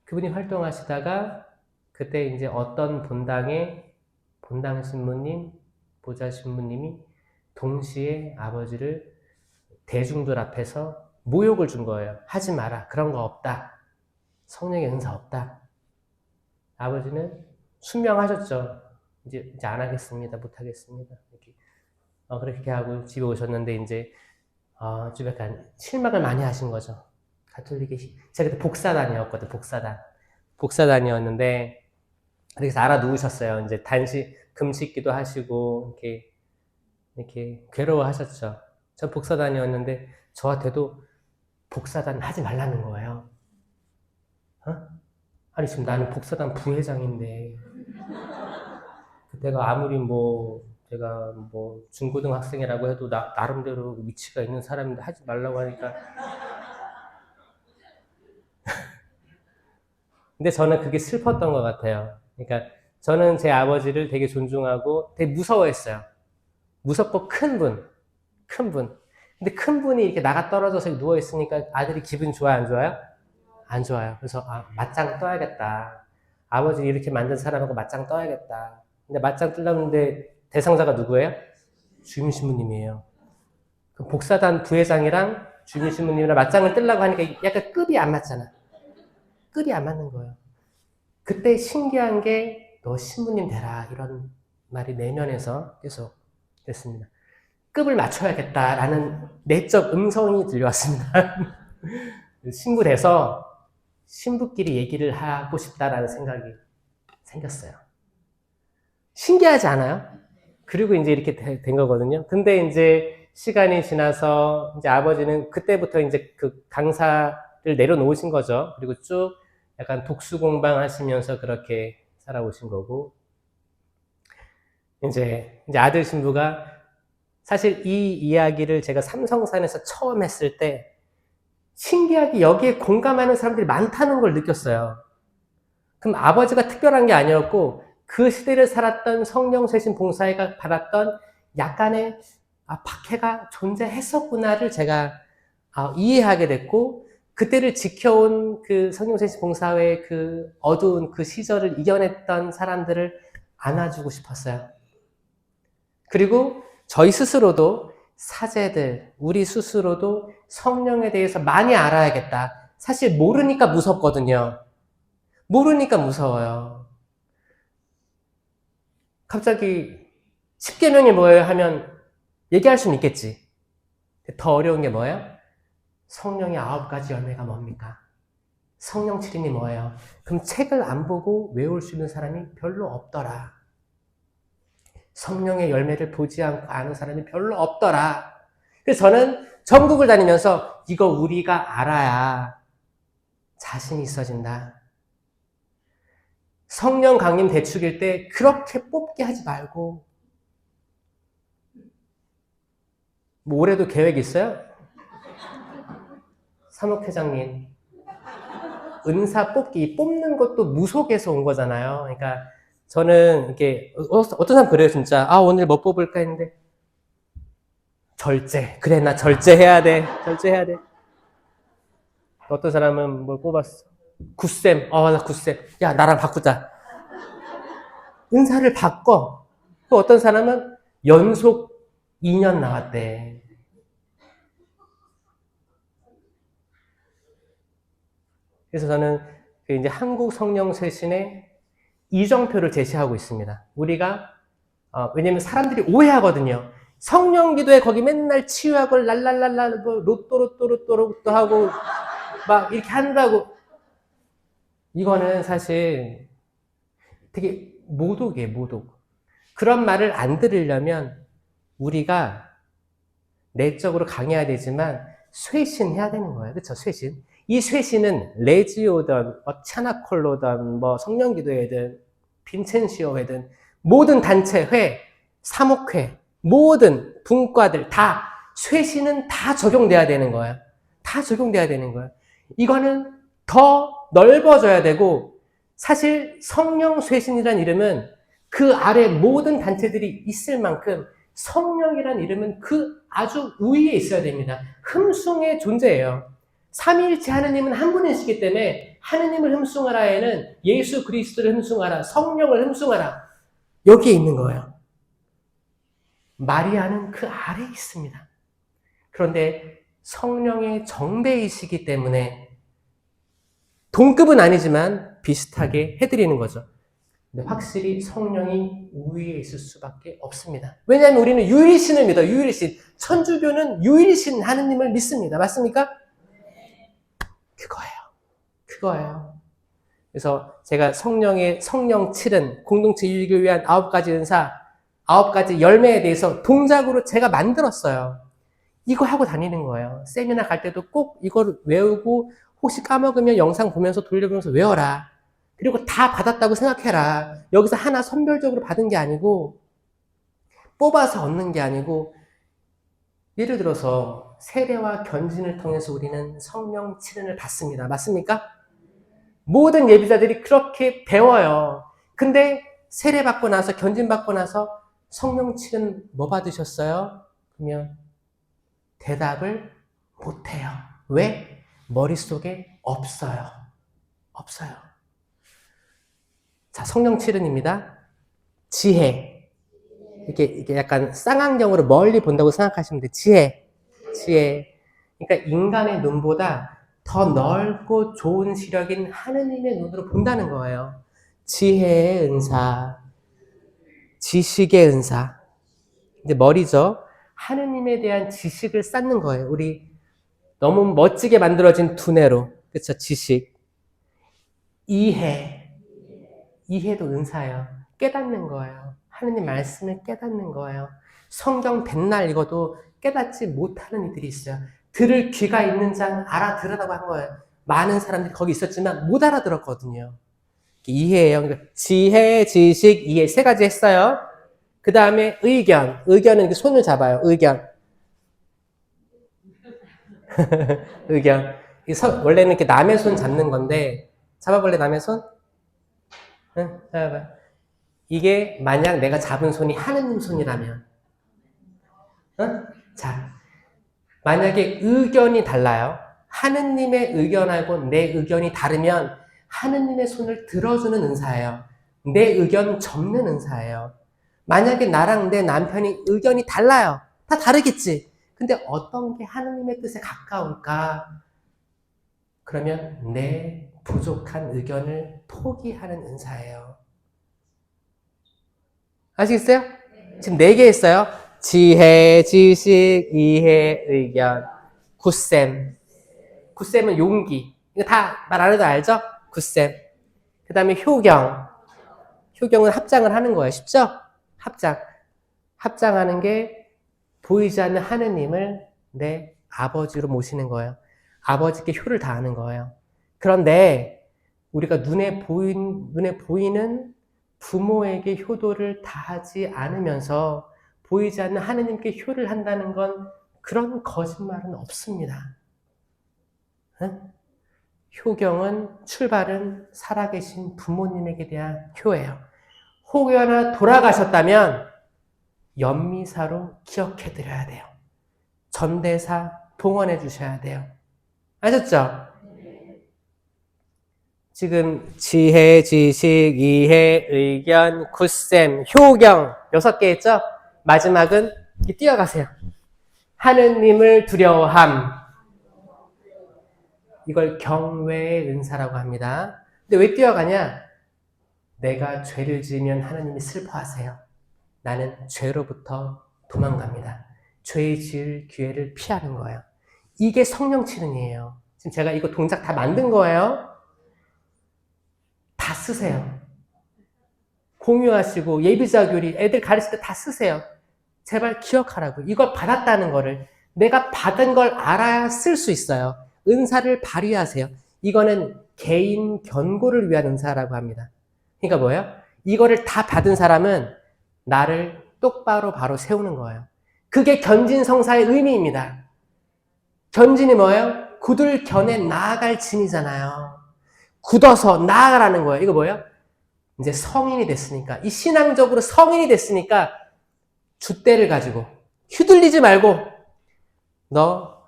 그분이 활동하시다가 그때 이제 어떤 본당 신부님, 보좌 신부님이 동시에 아버지를 대중들 앞에서 모욕을 준 거예요. 하지 마라. 그런 거 없다. 성령의 은사 없다. 아버지는 순명하셨죠. 이제 안 하겠습니다. 못 하겠습니다. 이렇게. 그렇게 하고 집에 오셨는데 이제 좀 약간 실망을 많이 하신 거죠. 가톨릭이 제가 그때 복사단이었거든. 복사단이었는데 그래서 알아누우셨어요. 이제 금식기도 하시고 이렇게 괴로워하셨죠. 전 복사단이었는데 저한테도 복사단 하지 말라는 거예요. 아니 지금 나는 복사단 부회장인데 그때가 아무리 제가 중고등학생이라고 해도 나름대로 위치가 있는 사람인데 하지 말라고 하니까 근데 저는 그게 슬펐던 것 같아요. 그러니까 저는 제 아버지를 되게 존중하고 되게 무서워했어요. 무섭고 큰 분. 근데 큰 분이 이렇게 나가 떨어져서 누워있으니까 아들이 기분 좋아요, 안 좋아요? 안 좋아요. 그래서, 맞짱 떠야겠다. 아버지 이렇게 만든 사람하고 맞짱 떠야겠다. 근데 맞짱 뜨려는데 대상자가 누구예요? 주임 신부님이에요. 그 복사단 부회장이랑 주임 신부님이랑 맞짱을 뜨려고 하니까 약간 급이 안 맞잖아. 급이 안 맞는 거예요. 그때 신기한 게 너 신부님 되라 이런 말이 내면에서 계속 됐습니다. 급을 맞춰야겠다라는 내적 음성이 들려왔습니다. 신부 돼서 신부끼리 얘기를 하고 싶다라는 생각이 생겼어요. 신기하지 않아요? 그리고 이제 이렇게 된 거거든요. 근데 이제 시간이 지나서 이제 아버지는 그때부터 이제 그 강사를 내려놓으신 거죠. 그리고 쭉 약간 독수공방 하시면서 그렇게 살아오신 거고, 이제 아들 신부가 사실 이 이야기를 제가 삼성산에서 처음 했을 때 신기하게 여기에 공감하는 사람들이 많다는 걸 느꼈어요. 그럼 아버지가 특별한 게 아니었고 그 시대를 살았던 성령세신 봉사회가 받았던 약간의 박해가 존재했었구나를 제가 이해하게 됐고, 그때를 지켜온 그 성령세신 봉사회의 그 어두운 그 시절을 이겨냈던 사람들을 안아주고 싶었어요. 그리고 저희 스스로도 사제들, 우리 스스로도 성령에 대해서 많이 알아야겠다. 사실 모르니까 무섭거든요. 모르니까 무서워요. 갑자기 10계명이 뭐예요 하면 얘기할 수는 있겠지. 더 어려운 게 뭐예요? 성령의 9가지 열매가 뭡니까? 성령 칠인이 뭐예요? 그럼 책을 안 보고 외울 수 있는 사람이 별로 없더라. 성령의 열매를 보지 않고 아는 사람이 별로 없더라. 그래서 저는 전국을 다니면서 이거 우리가 알아야 자신이 있어진다. 성령 강림 대축일 때 그렇게 뽑게 하지 말고, 뭐 올해도 계획 있어요? 사목회장님, 은사 뽑는 것도 무속에서 온 거잖아요. 그러니까 저는 이렇게 어떤 사람 그래요 진짜. 오늘 뭐 뽑을까 했는데 절제. 그래 나 절제해야 돼. 절제해야 돼. 어떤 사람은 뭘 뽑았어? 굿셈. 나 굿셈. 야 나랑 바꾸자. 은사를 바꿔. 또 어떤 사람은 연속 2년 나왔대. 그래서 저는 이제 한국 성령 쇄신의 이정표를 제시하고 있습니다. 우리가 왜냐면 사람들이 오해하거든요. 성령 기도에 거기 맨날 치유하고 랄랄랄라 뭐 로또 하고 막 이렇게 한다고. 이거는 사실 되게 모독이에요, 모독. 그런 말을 안 들으려면 우리가 내적으로 강해야 되지만 쇄신해야 되는 거예요. 그렇죠? 쇄신. 이 쇄신은 레지오든 차나콜로든 뭐 성령기도회든 빈첸시오회든 모든 단체, 회, 사목회, 모든 분과들 다 쇄신은 다 적용돼야 되는 거예요. 다 적용돼야 되는 거예요. 이거는 더 넓어져야 되고, 사실 성령 쇄신이라는 이름은 그 아래 모든 단체들이 있을 만큼 성령이란 이름은 그 아주 우위에 있어야 됩니다. 흠숭의 존재예요. 삼위일체 하느님은 한 분이시기 때문에 하느님을 흠숭하라에는 예수 그리스도를 흠숭하라, 성령을 흠숭하라, 여기에 있는 거예요. 마리아는 그 아래에 있습니다. 그런데 성령의 정배이시기 때문에 동급은 아니지만 비슷하게 해드리는 거죠. 근데 확실히 성령이 우위에 있을 수밖에 없습니다. 왜냐하면 우리는 유일신을 믿어요. 유일신. 천주교는 유일신 하느님을 믿습니다. 맞습니까? 그거예요. 그래서 제가 성령 7은 공동체 유익을 위한 9가지 은사, 9가지 열매에 대해서 동작으로 제가 만들었어요. 이거 하고 다니는 거예요. 세미나 갈 때도 꼭 이걸 외우고, 혹시 까먹으면 영상 보면서 돌려보면서 외워라. 그리고 다 받았다고 생각해라. 여기서 하나 선별적으로 받은 게 아니고, 뽑아서 얻는 게 아니고, 예를 들어서 세례와 견진을 통해서 우리는 성령 7은을 받습니다. 맞습니까? 모든 예비자들이 그렇게 배워요. 근데 세례 받고 나서, 견진 받고 나서 성령 7은 뭐 받으셨어요? 그러면 대답을 못해요. 왜? 머릿속에 없어요. 자, 성령 7은입니다. 지혜. 이렇게 약간 쌍안경으로 멀리 본다고 생각하시면 돼요. 지혜. 그러니까 인간의 눈보다 더 넓고 좋은 시력인 하느님의 눈으로 본다는 거예요. 지혜의 은사, 지식의 은사. 이제 머리죠. 하느님에 대한 지식을 쌓는 거예요. 우리 너무 멋지게 만들어진 두뇌로. 그렇죠? 지식. 이해도 은사예요. 깨닫는 거예요. 하느님 말씀을 깨닫는 거예요. 성경 백날 읽어도 깨닫지 못하는 이들이 있어요. 들을 귀가 있는 자는 알아들으라고 한 거예요. 많은 사람들이 거기 있었지만 못 알아들었거든요. 이해예요. 그러니까 지혜, 지식, 이해 세 가지 했어요. 그 다음에 의견. 의견은 이렇게 손을 잡아요. 의견. 의견. 원래는 이렇게 남의 손 잡는 건데, 잡아볼래, 남의 손? 응, 잡아봐. 이게 만약 내가 잡은 손이 하느님 손이라면, 응? 자, 만약에 의견이 달라요. 하느님의 의견하고 내 의견이 다르면 하느님의 손을 들어주는 은사예요. 내 의견 접는 은사예요. 만약에 나랑 내 남편이 의견이 달라요. 다 다르겠지. 근데 어떤 게 하느님의 뜻에 가까울까? 그러면 내 부족한 의견을 포기하는 은사예요. 아시겠어요? 지금 4개 했어요. 지혜, 지식, 이해, 의견. 굿셈. 굿셈은 용기. 이거 다 말 안 해도 알죠? 굿셈. 그 다음에 효경. 효경은 합장을 하는 거예요. 쉽죠? 합장. 합장하는 게 보이지 않는 하느님을 내 아버지로 모시는 거예요. 아버지께 효를 다하는 거예요. 그런데 우리가 눈에 보이는 부모에게 효도를 다하지 않으면서 보이지 않는 하느님께 효를 한다는 건 그런 거짓말은 없습니다. 응? 효경은 출발은 살아계신 부모님에게 대한 효예요. 혹여나 돌아가셨다면 연미사로 기억해드려야 돼요. 전대사 봉헌해 주셔야 돼요. 아셨죠? 지금 지혜, 지식, 이해, 의견, 굿셈, 효경 6개 했죠? 마지막은 뛰어가세요. 하느님을 두려워함. 이걸 경외의 은사라고 합니다. 근데 왜 뛰어가냐? 내가 죄를 지으면 하나님이 슬퍼하세요. 나는 죄로부터 도망갑니다. 죄 지을 기회를 피하는 거예요. 이게 성령 치는이에요. 지금 제가 이거 동작 다 만든 거예요. 다 쓰세요. 공유하시고 예비자교리 애들 가르칠 때 다 쓰세요. 제발 기억하라고. 이걸 받았다는 거를 내가 받은 걸 알아야 쓸 수 있어요. 은사를 발휘하세요. 이거는 개인 견고를 위한 은사라고 합니다. 그러니까 뭐예요? 이거를 다 받은 사람은 나를 똑바로 바로 세우는 거예요. 그게 견진성사의 의미입니다. 견진이 뭐예요? 굳을 견에 나아갈 진이잖아요. 굳어서 나아가라는 거예요. 이거 뭐예요? 이제 성인이 됐으니까, 이 신앙적으로 성인이 됐으니까 줏대를 가지고 휘둘리지 말고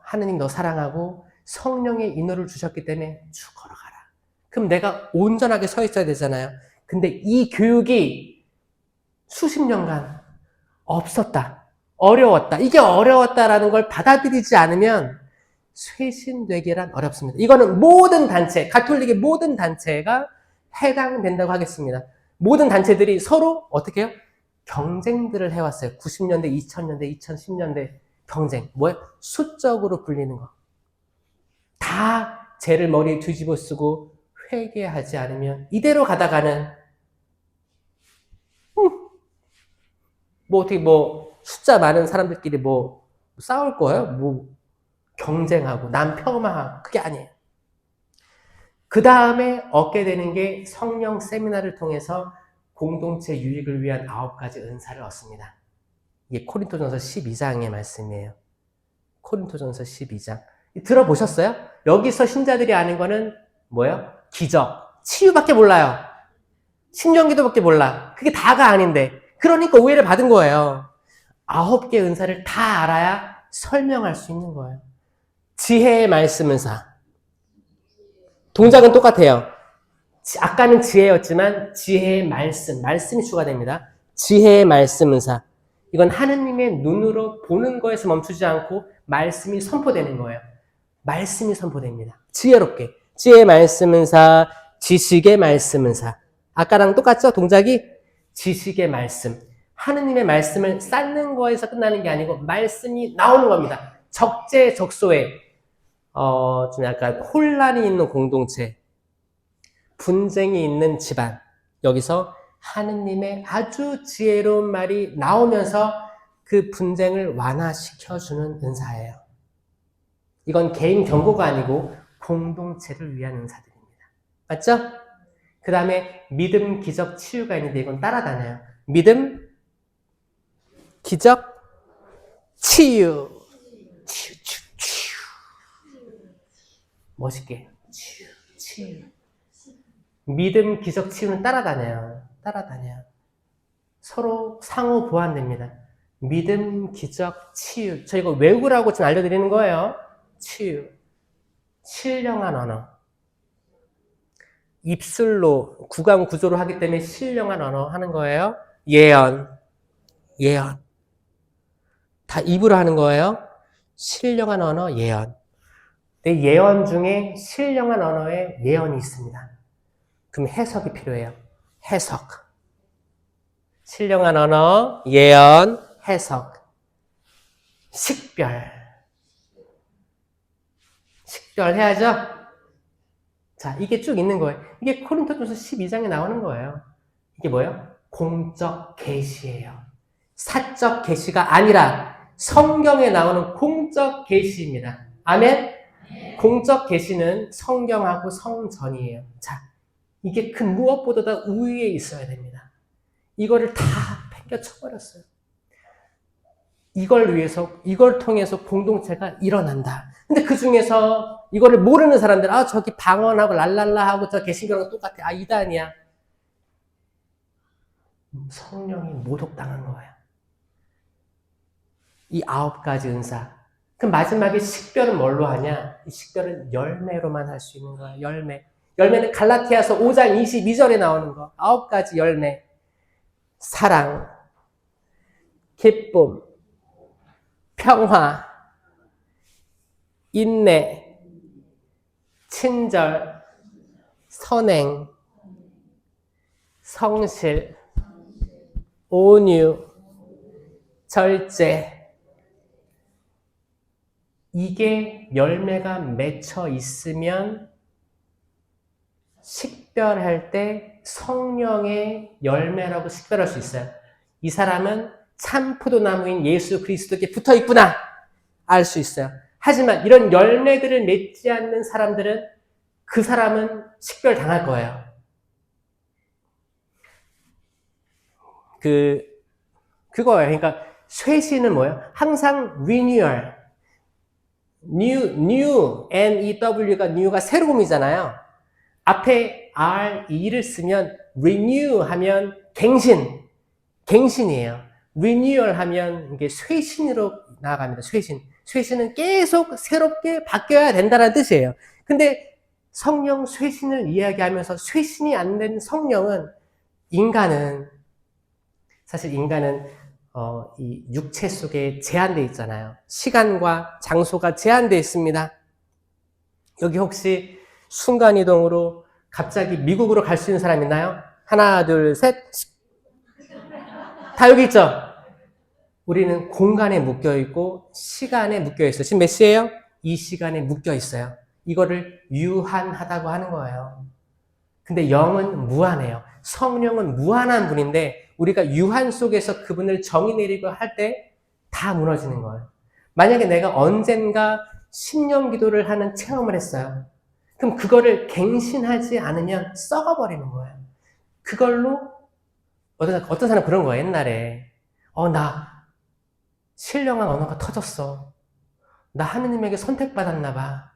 하느님 너 사랑하고 성령의 인도를 주셨기 때문에 쭉 걸어가라. 그럼 내가 온전하게 서 있어야 되잖아요. 근데 이 교육이 수십 년간 없었다. 어려웠다. 이게 어려웠다라는 걸 받아들이지 않으면 쇄신되기란 어렵습니다. 이거는 모든 단체, 가톨릭의 모든 단체가 해당된다고 하겠습니다. 모든 단체들이 서로 어떻게 해요? 경쟁들을 해왔어요. 90년대, 2000년대, 2010년대 경쟁. 뭐예요? 수적으로 불리는 거. 다 죄를 머리에 뒤집어 쓰고 회개하지 않으면 이대로 가다가는 어떻게 숫자 많은 사람들끼리 싸울 거예요? 경쟁하고 남 폄하하고 그게 아니에요. 그 다음에 얻게 되는 게 성령 세미나를 통해서 공동체 유익을 위한 9가지 은사를 얻습니다. 이게 코린토전서 12장의 말씀이에요. 코린토전서 12장. 들어보셨어요? 여기서 신자들이 아는 거는 뭐예요? 기적, 치유밖에 몰라요. 신령기도밖에 몰라. 그게 다가 아닌데. 그러니까 오해를 받은 거예요. 9개 은사를 다 알아야 설명할 수 있는 거예요. 지혜의 말씀 은사. 동작은 똑같아요. 아까는 지혜였지만 지혜의 말씀이 추가됩니다. 지혜의 말씀 은사. 이건 하느님의 눈으로 보는 거에서 멈추지 않고 말씀이 선포되는 거예요. 말씀이 선포됩니다. 지혜롭게. 지혜의 말씀 은사, 지식의 말씀 은사. 아까랑 똑같죠? 동작이? 지식의 말씀. 하느님의 말씀을 쌓는 거에서 끝나는 게 아니고 말씀이 나오는 겁니다. 적재적소에 좀 약간 혼란이 있는 공동체, 분쟁이 있는 집안, 여기서 하느님의 아주 지혜로운 말이 나오면서 그 분쟁을 완화시켜주는 은사예요. 이건 개인 경고가 아니고 공동체를 위한 은사들입니다. 맞죠? 그 다음에 믿음, 기적, 치유가 있는데 이건 따라다녀요. 믿음, 기적, 치유. 치유, 치유, 치유. 멋있게. 치유, 치유. 믿음, 기적, 치유는 따라다녀요. 따라다녀요. 서로 상호 보완됩니다. 믿음, 기적, 치유. 저 이거 외우라고 좀 알려드리는 거예요. 치유. 신령한 언어. 입술로, 구강 구조로 하기 때문에 신령한 언어 하는 거예요. 예언. 예언. 다 입으로 하는 거예요. 신령한 언어, 예언. 내 예언 중에 신령한 언어에 예언이 있습니다. 그럼 해석이 필요해요. 해석. 신령한 언어, 예언, 해석. 식별. 식별 해야죠? 자, 이게 쭉 있는 거예요. 이게 코린토전서 12장에 나오는 거예요. 이게 뭐예요? 공적 계시예요. 사적 계시가 아니라 성경에 나오는 공적 계시입니다. 아멘? 공적 계시는 성경하고 성전이에요. 자, 이게 그 무엇보다 우위에 있어야 됩니다. 이거를 다 팽겨쳐버렸어요. 이걸 위해서, 이걸 통해서 공동체가 일어난다. 근데 그 중에서 이거를 모르는 사람들, 아, 저기 방언하고 랄랄라 하고 저 개신교랑 똑같아. 아, 이단이야. 성령이 모독당한 거예요. 이 9가지 은사. 그 마지막에 식별은 뭘로 하냐? 이 식별은 열매로만 할 수 있는 거야. 열매. 열매는 갈라티아서 5장 22절에 나오는 거. 9가지 열매. 사랑, 기쁨, 평화, 인내, 친절, 선행, 성실, 온유, 절제. 이게 열매가 맺혀 있으면 식별할 때 성령의 열매라고 식별할 수 있어요. 이 사람은 참 포도나무인 예수 그리스도께 붙어 있구나 알 수 있어요. 하지만 이런 열매들을 맺지 않는 사람들은 그 사람은 식별 당할 거예요. 그거예요. 그러니까 쇄신은 뭐예요? 항상 renewal. new, N-E-W가 new가 새로움이잖아요. 앞에 R-E를 쓰면 renew 하면 갱신이에요. renewal 하면 이게 쇄신으로 나아갑니다. 쇄신은 계속 새롭게 바뀌어야 된다는 뜻이에요. 근데 성령 쇄신을 이야기하면서 쇄신이 안 된 성령은 사실 인간은 이 육체 속에 제한되어 있잖아요. 시간과 장소가 제한되어 있습니다. 여기 혹시 순간이동으로 갑자기 미국으로 갈 수 있는 사람 있나요? 하나, 둘, 셋. 다 여기 있죠? 우리는 공간에 묶여있고 시간에 묶여있어요. 지금 몇 시예요? 이 시간에 묶여있어요. 이거를 유한하다고 하는 거예요. 근데 영은 무한해요. 성령은 무한한 분인데 우리가 유한 속에서 그분을 정의 내리고 할 때 다 무너지는 거예요. 만약에 내가 언젠가 신령 기도를 하는 체험을 했어요. 그럼 그거를 갱신하지 않으면 썩어버리는 거예요. 그걸로 어떤 사람 그런 거예요. 옛날에 나 신령한 언어가 터졌어. 나 하느님에게 선택받았나 봐.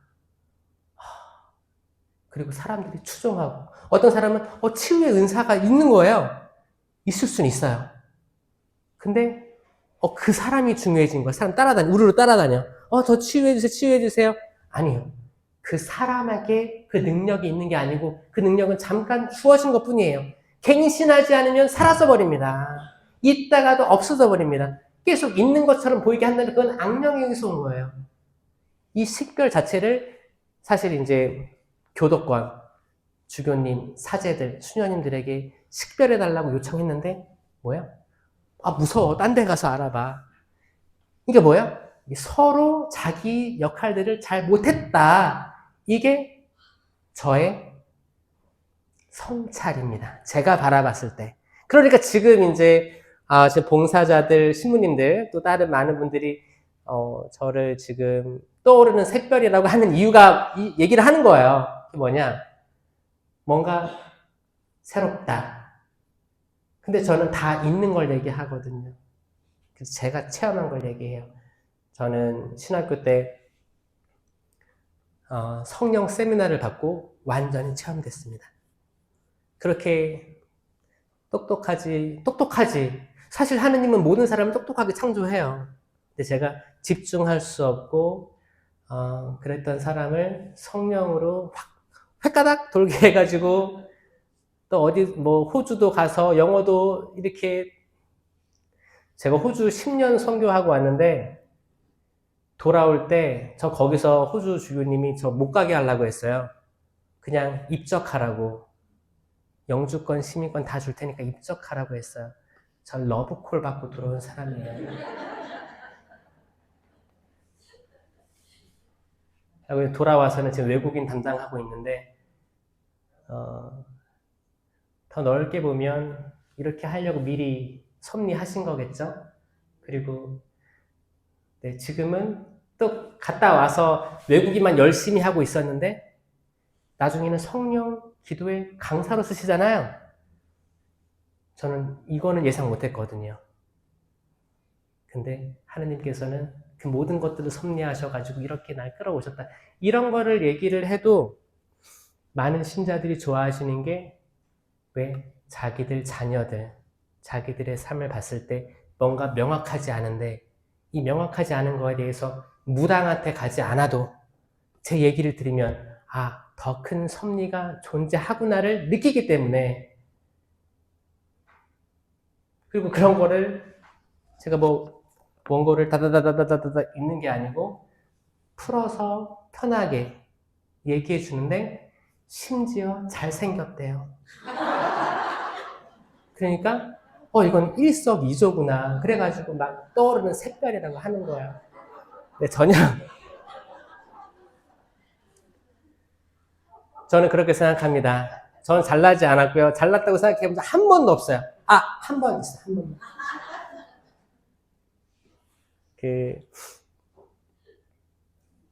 그리고 사람들이 추종하고 어떤 사람은 치유의 은사가 있는 거예요. 있을 수는 있어요. 근데 그 사람이 중요해진 거야. 사람 우르르 따라다녀. 저 치유해주세요. 아니요. 그 사람에게 그 능력이 있는 게 아니고 그 능력은 잠깐 주어진 것 뿐이에요. 갱신하지 않으면 사라져 버립니다. 있다가도 없어져 버립니다. 계속 있는 것처럼 보이게 한다면 그건 악령에서 온 거예요. 이 식별 자체를 사실 이제 교도권, 주교님, 사제들, 수녀님들에게 식별해달라고 요청했는데 뭐야? 무서워. 딴 데 가서 알아봐. 이게 뭐야? 서로 자기 역할들을 잘 못했다. 이게 저의 성찰입니다. 제가 바라봤을 때. 그러니까 지금 이제 지금 봉사자들, 신부님들, 또 다른 많은 분들이, 저를 지금 떠오르는 샛별이라고 하는 이유가, 얘기를 하는 거예요. 그게 뭐냐? 뭔가 새롭다. 근데 저는 다 있는 걸 얘기하거든요. 그래서 제가 체험한 걸 얘기해요. 저는 신학교 때, 성령 세미나를 받고 완전히 체험됐습니다. 그렇게 똑똑하지. 사실 하느님은 모든 사람을 똑똑하게 창조해요. 근데 제가 집중할 수 없고, 그랬던 사람을 성령으로 확, 획가닥 돌게 해가지고, 또 어디, 호주도 가서 영어도 이렇게, 제가 호주 10년 선교하고 왔는데, 돌아올 때, 저 거기서 호주 주교님이 저 못 가게 하려고 했어요. 그냥 입적하라고. 영주권, 시민권 다 줄 테니까 입적하라고 했어요. 전 러브콜 받고 들어온 사람이에요. 돌아와서는 지금 외국인 담당하고 있는데, 더 넓게 보면 이렇게 하려고 미리 섭리하신 거겠죠? 그리고 네, 지금은 또 갔다 와서 외국인만 열심히 하고 있었는데 나중에는 성령 기도의 강사로 쓰시잖아요. 저는 이거는 예상 못했거든요. 근데 하느님께서는 그 모든 것들을 섭리하셔가지고 이렇게 날 끌어오셨다. 이런 거를 얘기를 해도 많은 신자들이 좋아하시는 게 왜 자기들 자녀들, 자기들의 삶을 봤을 때 뭔가 명확하지 않은데 이 명확하지 않은 거에 대해서 무당한테 가지 않아도 제 얘기를 들으면 더 큰 섭리가 존재하구나를 느끼기 때문에 그리고 그런 거를 제가 원고를 다다다다다다다 읽는 게 아니고 풀어서 편하게 얘기해 주는데 심지어 잘생겼대요. 그러니까 이건 일석이조구나. 그래가지고 막 떠오르는 샛별이라고 하는 거야. 근데 전혀 저는 그렇게 생각합니다. 저는 잘나지 않았고요. 잘났다고 생각해본 적 한 번도 없어요. 한 번 있어요. 한 번.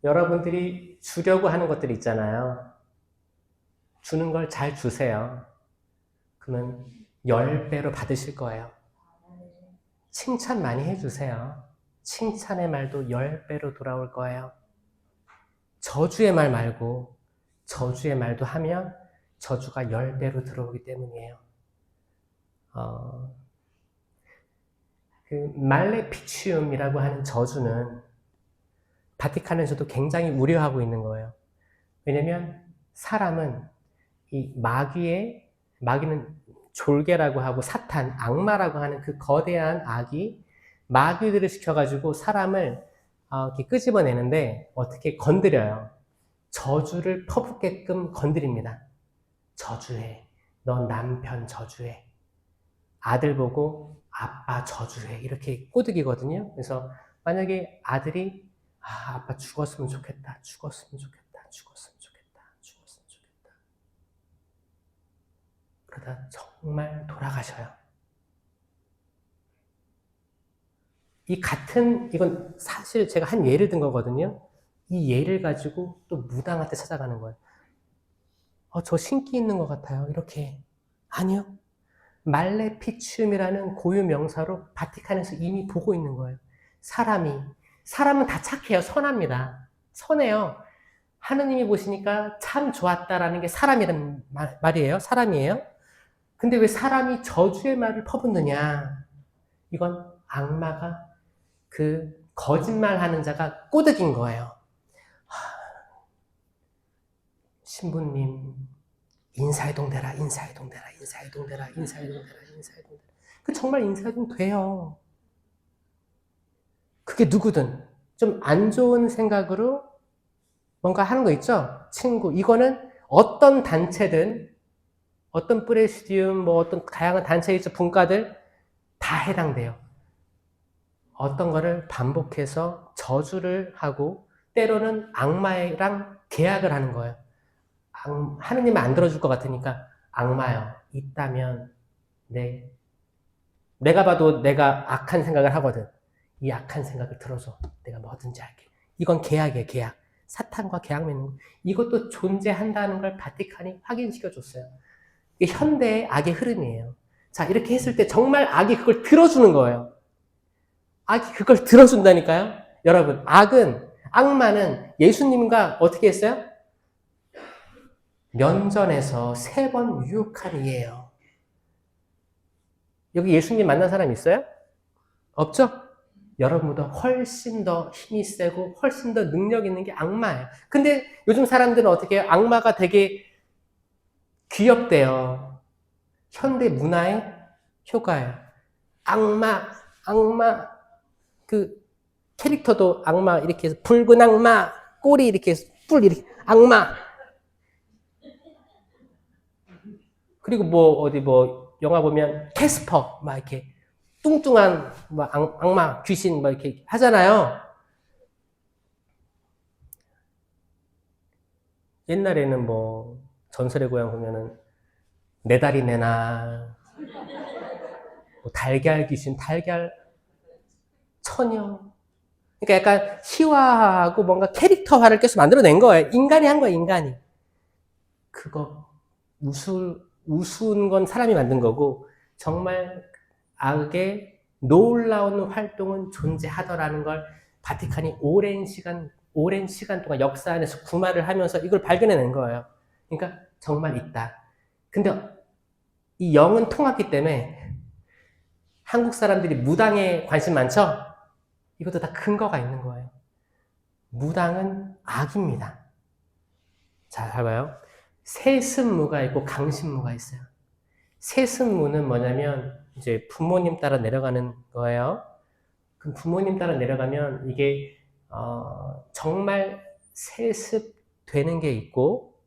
여러분들이 주려고 하는 것들이 있잖아요. 주는 걸 잘 주세요. 그러면 10배로 받으실 거예요. 칭찬 많이 해주세요. 칭찬의 말도 10배로 돌아올 거예요. 저주의 말 말고 저주의 말도 하면 저주가 10배로 들어오기 때문이에요. 말레피치움이라고 하는 저주는 바티칸에서도 굉장히 우려하고 있는 거예요. 왜냐면 사람은 이 마귀는 졸개라고 하고 사탄, 악마라고 하는 그 거대한 악이 마귀들을 시켜가지고 사람을 이렇게 끄집어내는데 어떻게 건드려요. 저주를 퍼붓게끔 건드립니다. 저주해. 너 남편 저주해. 아들 보고 아빠 저주해. 이렇게 꼬드기거든요. 그래서 만약에 아들이 아빠 죽었으면 좋겠다. 죽었으면 좋겠다. 죽었으면 좋겠다. 죽었으면 좋겠다. 그러다 정말 돌아가셔요. 이건 사실 제가 한 예를 든 거거든요. 이 예를 가지고 또 무당한테 찾아가는 거예요. 저 신기 있는 것 같아요. 이렇게. 아니요. 말레피치움이라는 고유 명사로 바티칸에서 이미 보고 있는 거예요. 사람은 다 착해요. 선합니다. 선해요. 하느님이 보시니까 참 좋았다라는 게 사람이란 말이에요. 사람이에요. 근데 왜 사람이 저주의 말을 퍼붓느냐? 이건 악마가 그 거짓말하는 자가 꼬드긴 거예요. 신부님 인사이동되라. 그 정말 인사이동 돼요. 그게 누구든 좀 안 좋은 생각으로 뭔가 하는 거 있죠? 친구. 이거는 어떤 단체든 어떤 프레시디움 어떤 다양한 단체 있죠. 분과들 다 해당돼요. 어떤 거를 반복해서 저주를 하고 때로는 악마랑 계약을 하는 거예요. 하느님은 안 들어줄 것 같으니까 악마요. 있다면 내 내가 봐도 내가 악한 생각을 하거든. 이 악한 생각을 들어줘. 내가 뭐든지 할게. 이건 계약이에요, 계약. 사탄과 계약 맺는 거. 이것도 존재한다는 걸 바티칸이 확인시켜줬어요. 이게 현대의 악의 흐름이에요. 자, 이렇게 했을 때 정말 악이 그걸 들어주는 거예요. 악이 그걸 들어준다니까요. 여러분, 악마는 예수님과 어떻게 했어요? 면전에서 3번 유혹한 이에요. 여기 예수님 만난 사람 있어요? 없죠? 여러분보다 훨씬 더 힘이 세고 훨씬 더 능력 있는 게 악마예요. 근데 요즘 사람들은 어떻게 해요? 악마가 되게 귀엽대요. 현대 문화의 효과예요. 악마, 그 캐릭터도 악마, 이렇게 해서 붉은 악마, 꼬리 이렇게 뿔 이렇게 악마. 그리고 어디 영화 보면 캐스퍼 막 이렇게 뚱뚱한 악마, 귀신 막 이렇게 하잖아요. 옛날에는 전설의 고향 보면은 내 다리 내놔, 달걀 귀신, 달걀 처녀. 그러니까 약간 희화하고 뭔가 캐릭터화를 계속 만들어낸 거예요. 인간이 한 거예요, 인간이. 그거 우스운 건 사람이 만든 거고 정말 악의 놀라운 활동은 존재하더라는 걸 바티칸이 오랜 시간 동안 역사 안에서 구마를 하면서 이걸 발견해낸 거예요. 그러니까 정말 있다. 근데 이 영은 통하기 때문에 한국 사람들이 무당에 관심 많죠? 이것도 다 근거가 있는 거예요. 무당은 악입니다. 자, 잘 봐요. 세습무가 있고 강신무가 있어요. 세습무는 뭐냐면 이제 부모님 따라 내려가는 거예요. 그럼 부모님 따라 내려가면 이게 정말 세습되는 게 있고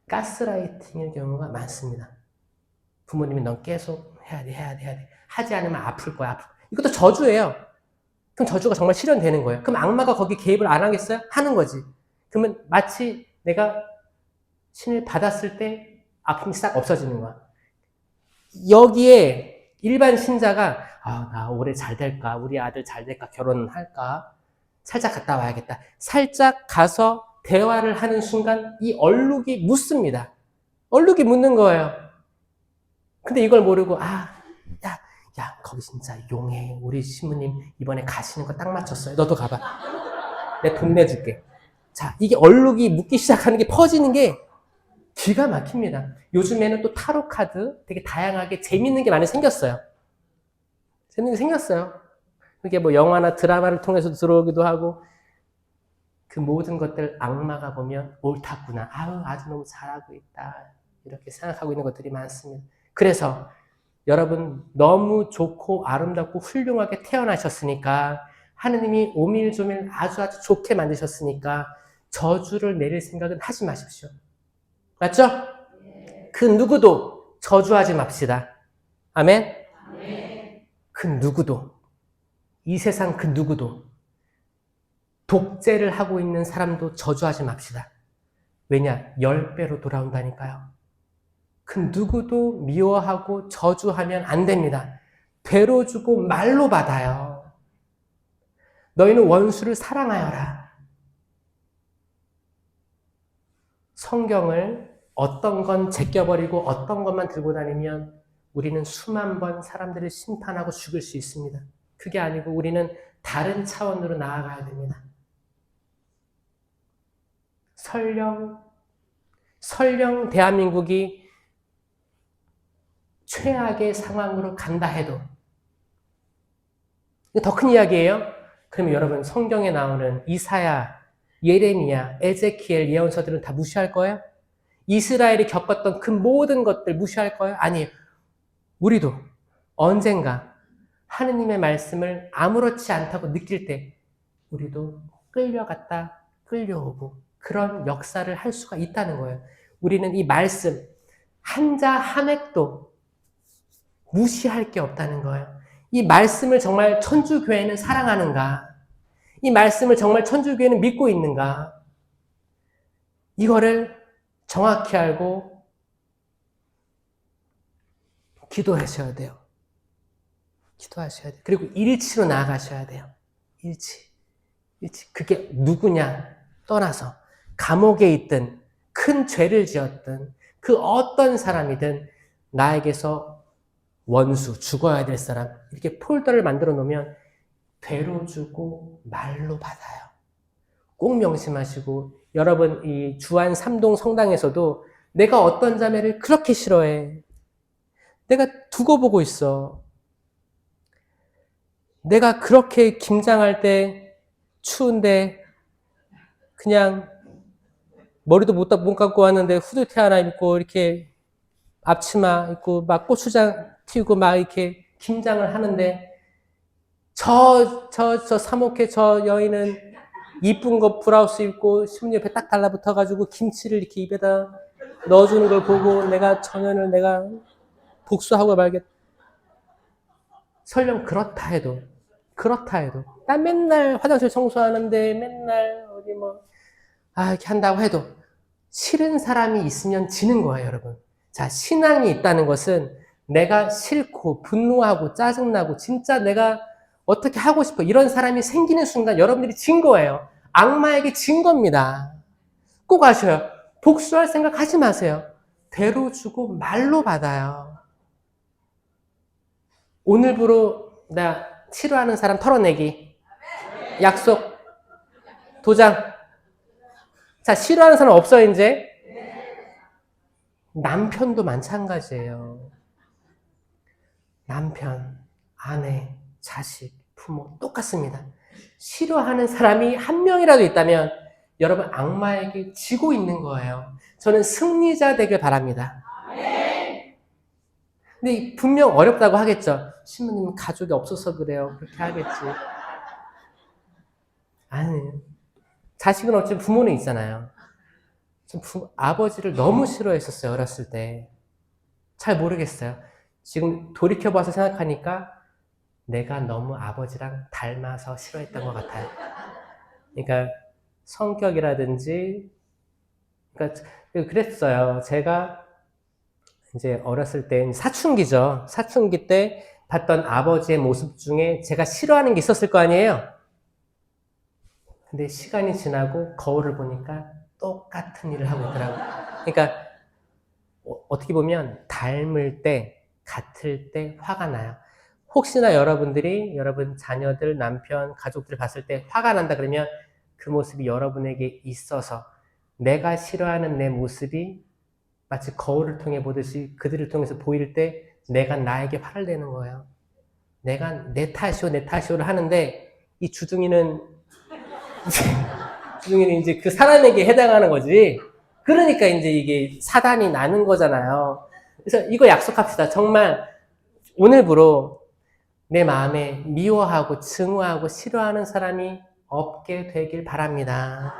가스라이팅의 경우가 많습니다. 부모님이 넌 계속 해야 돼. 하지 않으면 아플 거야. 이것도 저주예요. 그럼 저주가 정말 실현되는 거예요. 그럼 악마가 거기 개입을 안 하겠어요? 하는 거지. 그러면 마치 내가 신을 받았을 때 아픔이 싹 없어지는 거야. 여기에 일반 신자가 나 올해 잘 될까? 우리 아들 잘 될까? 결혼할까? 살짝 갔다 와야겠다. 살짝 가서 대화를 하는 순간 이 얼룩이 묻습니다. 얼룩이 묻는 거예요. 근데 이걸 모르고 거기 진짜 용해. 우리 신부님 이번에 가시는 거 딱 맞췄어요. 너도 가봐. 내가 돈 내줄게. 자, 이게 얼룩이 묻기 시작하는 게 퍼지는 게 기가 막힙니다. 요즘에는 또 타로 카드 되게 다양하게 재밌는 게 많이 생겼어요. 재밌는 게 생겼어요. 그게 영화나 드라마를 통해서 들어오기도 하고 그 모든 것들 악마가 보면 옳았구나. 아주 너무 잘하고 있다. 이렇게 생각하고 있는 것들이 많습니다. 그래서 여러분 너무 좋고 아름답고 훌륭하게 태어나셨으니까 하느님이 오밀조밀 아주 좋게 만드셨으니까 저주를 내릴 생각은 하지 마십시오. 맞죠? 그 누구도 저주하지 맙시다. 아멘? 그 누구도, 이 세상 그 누구도, 독재를 하고 있는 사람도 저주하지 맙시다. 왜냐? 10배로 돌아온다니까요. 그 누구도 미워하고 저주하면 안 됩니다. 배로 주고 말로 받아요. 너희는 원수를 사랑하여라. 성경을 어떤 건 제껴버리고 어떤 것만 들고 다니면 우리는 수만 번 사람들을 심판하고 죽일 수 있습니다. 그게 아니고 우리는 다른 차원으로 나아가야 됩니다. 설령 대한민국이 최악의 상황으로 간다 해도 더 큰 이야기예요. 그러면 여러분 성경에 나오는 이사야, 예레미야, 에제키엘 예언서들은 다 무시할 거예요? 이스라엘이 겪었던 그 모든 것들 무시할 거예요? 아니에요. 우리도 언젠가 하느님의 말씀을 아무렇지 않다고 느낄 때 우리도 끌려갔다 끌려오고 그런 역사를 할 수가 있다는 거예요. 우리는 이 말씀 한자 한 획도 무시할 게 없다는 거예요. 이 말씀을 정말 천주교회는 사랑하는가? 이 말씀을 정말 천주교회는 믿고 있는가? 이거를 정확히 알고 기도하셔야 돼요. 기도하셔야 돼요. 그리고 일치로 나아가셔야 돼요. 일치. 그게 누구냐 떠나서 감옥에 있든 큰 죄를 지었든 그 어떤 사람이든 나에게서 원수, 죽어야 될 사람 이렇게 폴더를 만들어 놓으면 되로 주고 말로 받아요. 꼭 명심하시고 여러분 이 주안 삼동 성당에서도 내가 어떤 자매를 그렇게 싫어해. 내가 두고 보고 있어. 내가 그렇게 김장할 때 추운데 그냥 머리도 못 감고 왔는데 후드티 하나 입고 이렇게 앞치마 입고 막 고추장 튀우고 막 이렇게 김장을 하는데 저 사목회 저 여인은 이쁜 거 브라우스 입고 신문 옆에 딱 달라붙어가지고 김치를 이렇게 입에다 넣어주는 걸 보고 내가 전현을 내가 복수하고 말겠. 설령 그렇다 해도 난 맨날 화장실 청소하는데 맨날 어디 이렇게 한다고 해도 싫은 사람이 있으면 지는 거예요, 여러분. 자, 신앙이 있다는 것은 내가 싫고 분노하고 짜증나고 진짜 내가 어떻게 하고 싶어 이런 사람이 생기는 순간 여러분들이 진 거예요. 악마에게 진 겁니다. 꼭 아셔요. 복수할 생각 하지 마세요. 대로 주고 말로 받아요. 오늘부로 나 싫어하는 사람 털어내기. 약속. 도장. 자, 싫어하는 사람 없어요, 이제? 남편도 마찬가지예요. 남편, 아내, 자식, 부모 똑같습니다. 싫어하는 사람이 한 명이라도 있다면 여러분 악마에게 지고 있는 거예요. 저는 승리자 되길 바랍니다. 근데 분명 어렵다고 하겠죠. 신부님 가족이 없어서 그래요. 그렇게 하겠지. 아니, 자식은 없지만 부모는 있잖아요. 전 아버지를 너무 싫어했었어요. 어렸을 때. 잘 모르겠어요. 지금 돌이켜봐서 생각하니까 내가 너무 아버지랑 닮아서 싫어했던 것 같아요. 그러니까 성격이라든지 그러니까 그랬어요. 제가 이제 어렸을 때 사춘기죠. 사춘기 때 봤던 아버지의 모습 중에 제가 싫어하는 게 있었을 거 아니에요. 근데 시간이 지나고 거울을 보니까 똑같은 일을 하고 있더라고요. 그러니까 어떻게 보면 닮을 때, 같을 때 화가 나요. 혹시나 여러분들이 여러분 자녀들, 남편, 가족들 봤을 때 화가 난다 그러면 그 모습이 여러분에게 있어서 내가 싫어하는 내 모습이 마치 거울을 통해 보듯이 그들을 통해서 보일 때 내가 나에게 화를 내는 거예요. 내가 내 탓이오를 하는데 이 주둥이는 이제 그 사람에게 해당하는 거지. 그러니까 이제 이게 사단이 나는 거잖아요. 그래서 이거 약속합시다. 정말 오늘부로 내 마음에 미워하고 증오하고 싫어하는 사람이 없게 되길 바랍니다.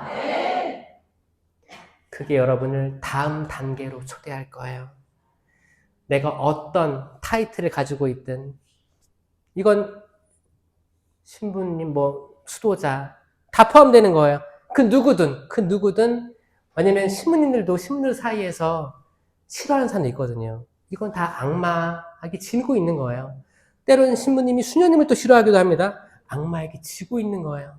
그게 여러분을 다음 단계로 초대할 거예요. 내가 어떤 타이틀을 가지고 있든 이건 신부님 수도자 다 포함되는 거예요. 그 누구든 왜냐면 신부님들 사이에서 싫어하는 사람도 있거든요. 이건 다 악마에게 지고 있는 거예요. 때로는 신부님이 수녀님을 또 싫어하기도 합니다. 악마에게 지고 있는 거예요.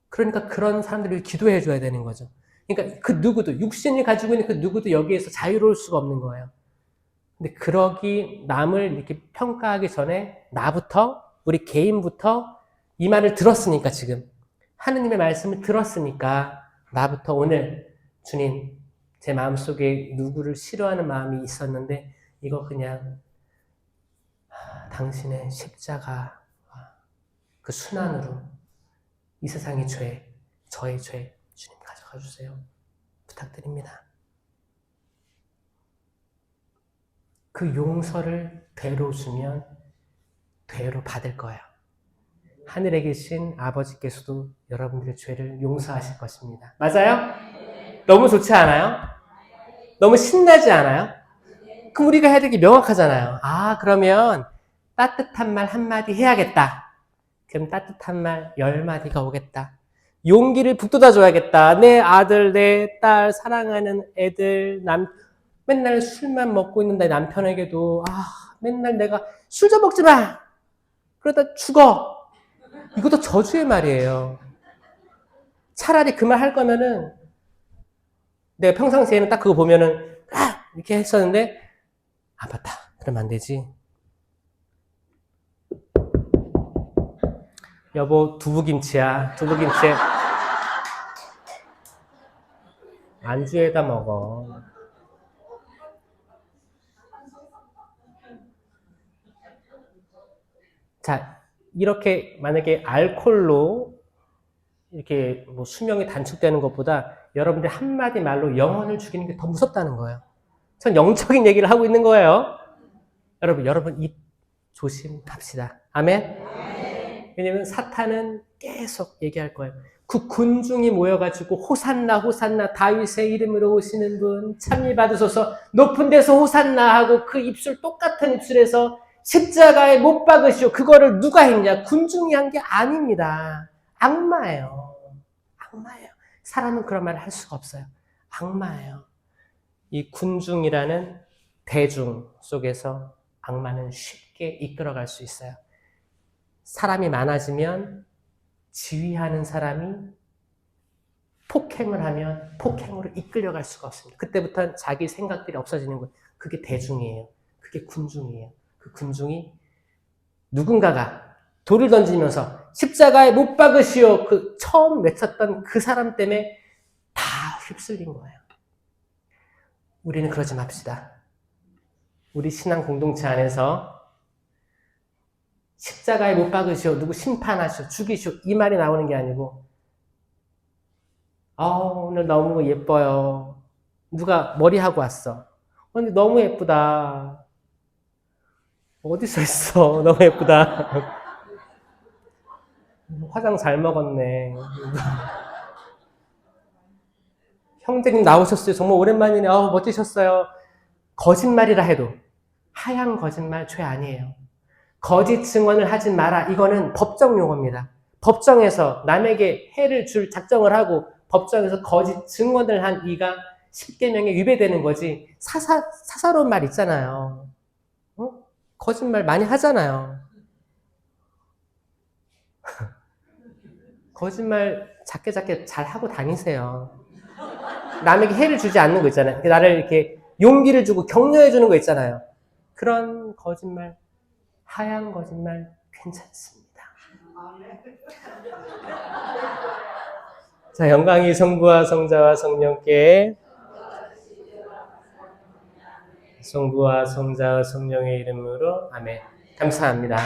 그러니까 그런 사람들을 기도해 줘야 되는 거죠. 그러니까 그 누구도 육신이 가지고 있는 그 누구도 여기에서 자유로울 수가 없는 거예요. 근데 그러기 남을 이렇게 평가하기 전에 나부터 우리 개인부터 이 말을 들었으니까 지금 하느님의 말씀을 들었으니까 나부터 오늘 주님 제 마음속에 누구를 싫어하는 마음이 있었는데 이거 그냥 당신의 십자가 그 순환으로 이 세상의 죄, 저의 죄 주님 가져가 주세요. 부탁드립니다. 그 용서를 되로 주면 되로 받을 거예요. 하늘에 계신 아버지께서도 여러분들의 죄를 용서하실 것입니다. 맞아요? 너무 좋지 않아요? 너무 신나지 않아요? 그럼 우리가 해야 될 게 명확하잖아요. 그러면 따뜻한 말 한마디 해야겠다. 그럼 따뜻한 말 10마디가 오겠다. 용기를 북돋아 줘야겠다. 내 아들, 내 딸, 사랑하는 애들, 맨날 술만 먹고 있는 내 남편에게도 맨날 내가 술 좀 먹지 마! 그러다 죽어! 이것도 저주의 말이에요. 차라리 그 말 할 거면은 내가 평상시에는 딱 그거 보면은 이렇게 했었는데 맞다. 그러면 안 되지. 여보, 두부김치야. 두부김치 안주에다 먹어. 자, 이렇게 만약에 알코올로 이렇게 뭐 수명이 단축되는 것보다 여러분들 한마디 말로 영혼을 죽이는 게 더 무섭다는 거예요. 전 영적인 얘기를 하고 있는 거예요. 여러분 입 조심합시다. 아멘? 왜냐면 사탄은 계속 얘기할 거예요. 그 군중이 모여가지고 호산나 호산나 다윗의 이름으로 오시는 분 찬미 받으소서 높은 데서 호산나 하고 그 입술 똑같은 입술에서 십자가에 못 박으시오. 그거를 누가 했냐? 군중이 한 게 아닙니다. 악마예요. 악마예요. 사람은 그런 말을 할 수가 없어요. 악마예요. 이 군중이라는 대중 속에서 악마는 쉽게 이끌어갈 수 있어요. 사람이 많아지면 지휘하는 사람이 폭행을 하면 폭행으로 이끌려갈 수가 없습니다. 그때부터는 자기 생각들이 없어지는 거예요. 그게 대중이에요. 그게 군중이에요. 그 군중이 누군가가 돌을 던지면서 십자가에 못 박으시오. 그 처음 외쳤던 그 사람 때문에 다 휩쓸린 거예요. 우리는 그러지 맙시다. 우리 신앙 공동체 안에서 십자가에 못 박으시오. 누구 심판하시오. 죽이시오. 이 말이 나오는 게 아니고 오늘 너무 예뻐요. 누가 머리하고 왔어. 근데 너무 예쁘다. 어디서 했어? 너무 예쁘다. 화장 잘 먹었네. 형제님 나오셨어요. 정말 오랜만이네. 멋지셨어요. 거짓말이라 해도 하얀 거짓말 죄 아니에요. 거짓 증언을 하지 마라. 이거는 법정 용어입니다. 법정에서 남에게 해를 줄 작정을 하고 법정에서 거짓 증언을 한 이가 십계명에 위배되는 거지. 사사로운 말 있잖아요. 거짓말 많이 하잖아요. 거짓말 작게 잘 하고 다니세요. 남에게 해를 주지 않는 거 있잖아요. 나를 이렇게 용기를 주고 격려해 주는 거 있잖아요. 그런 거짓말, 하얀 거짓말 괜찮습니다. 자, 영광이 성부와 성자와 성령께 성부와 성자와 성령의 이름으로 아멘. 감사합니다.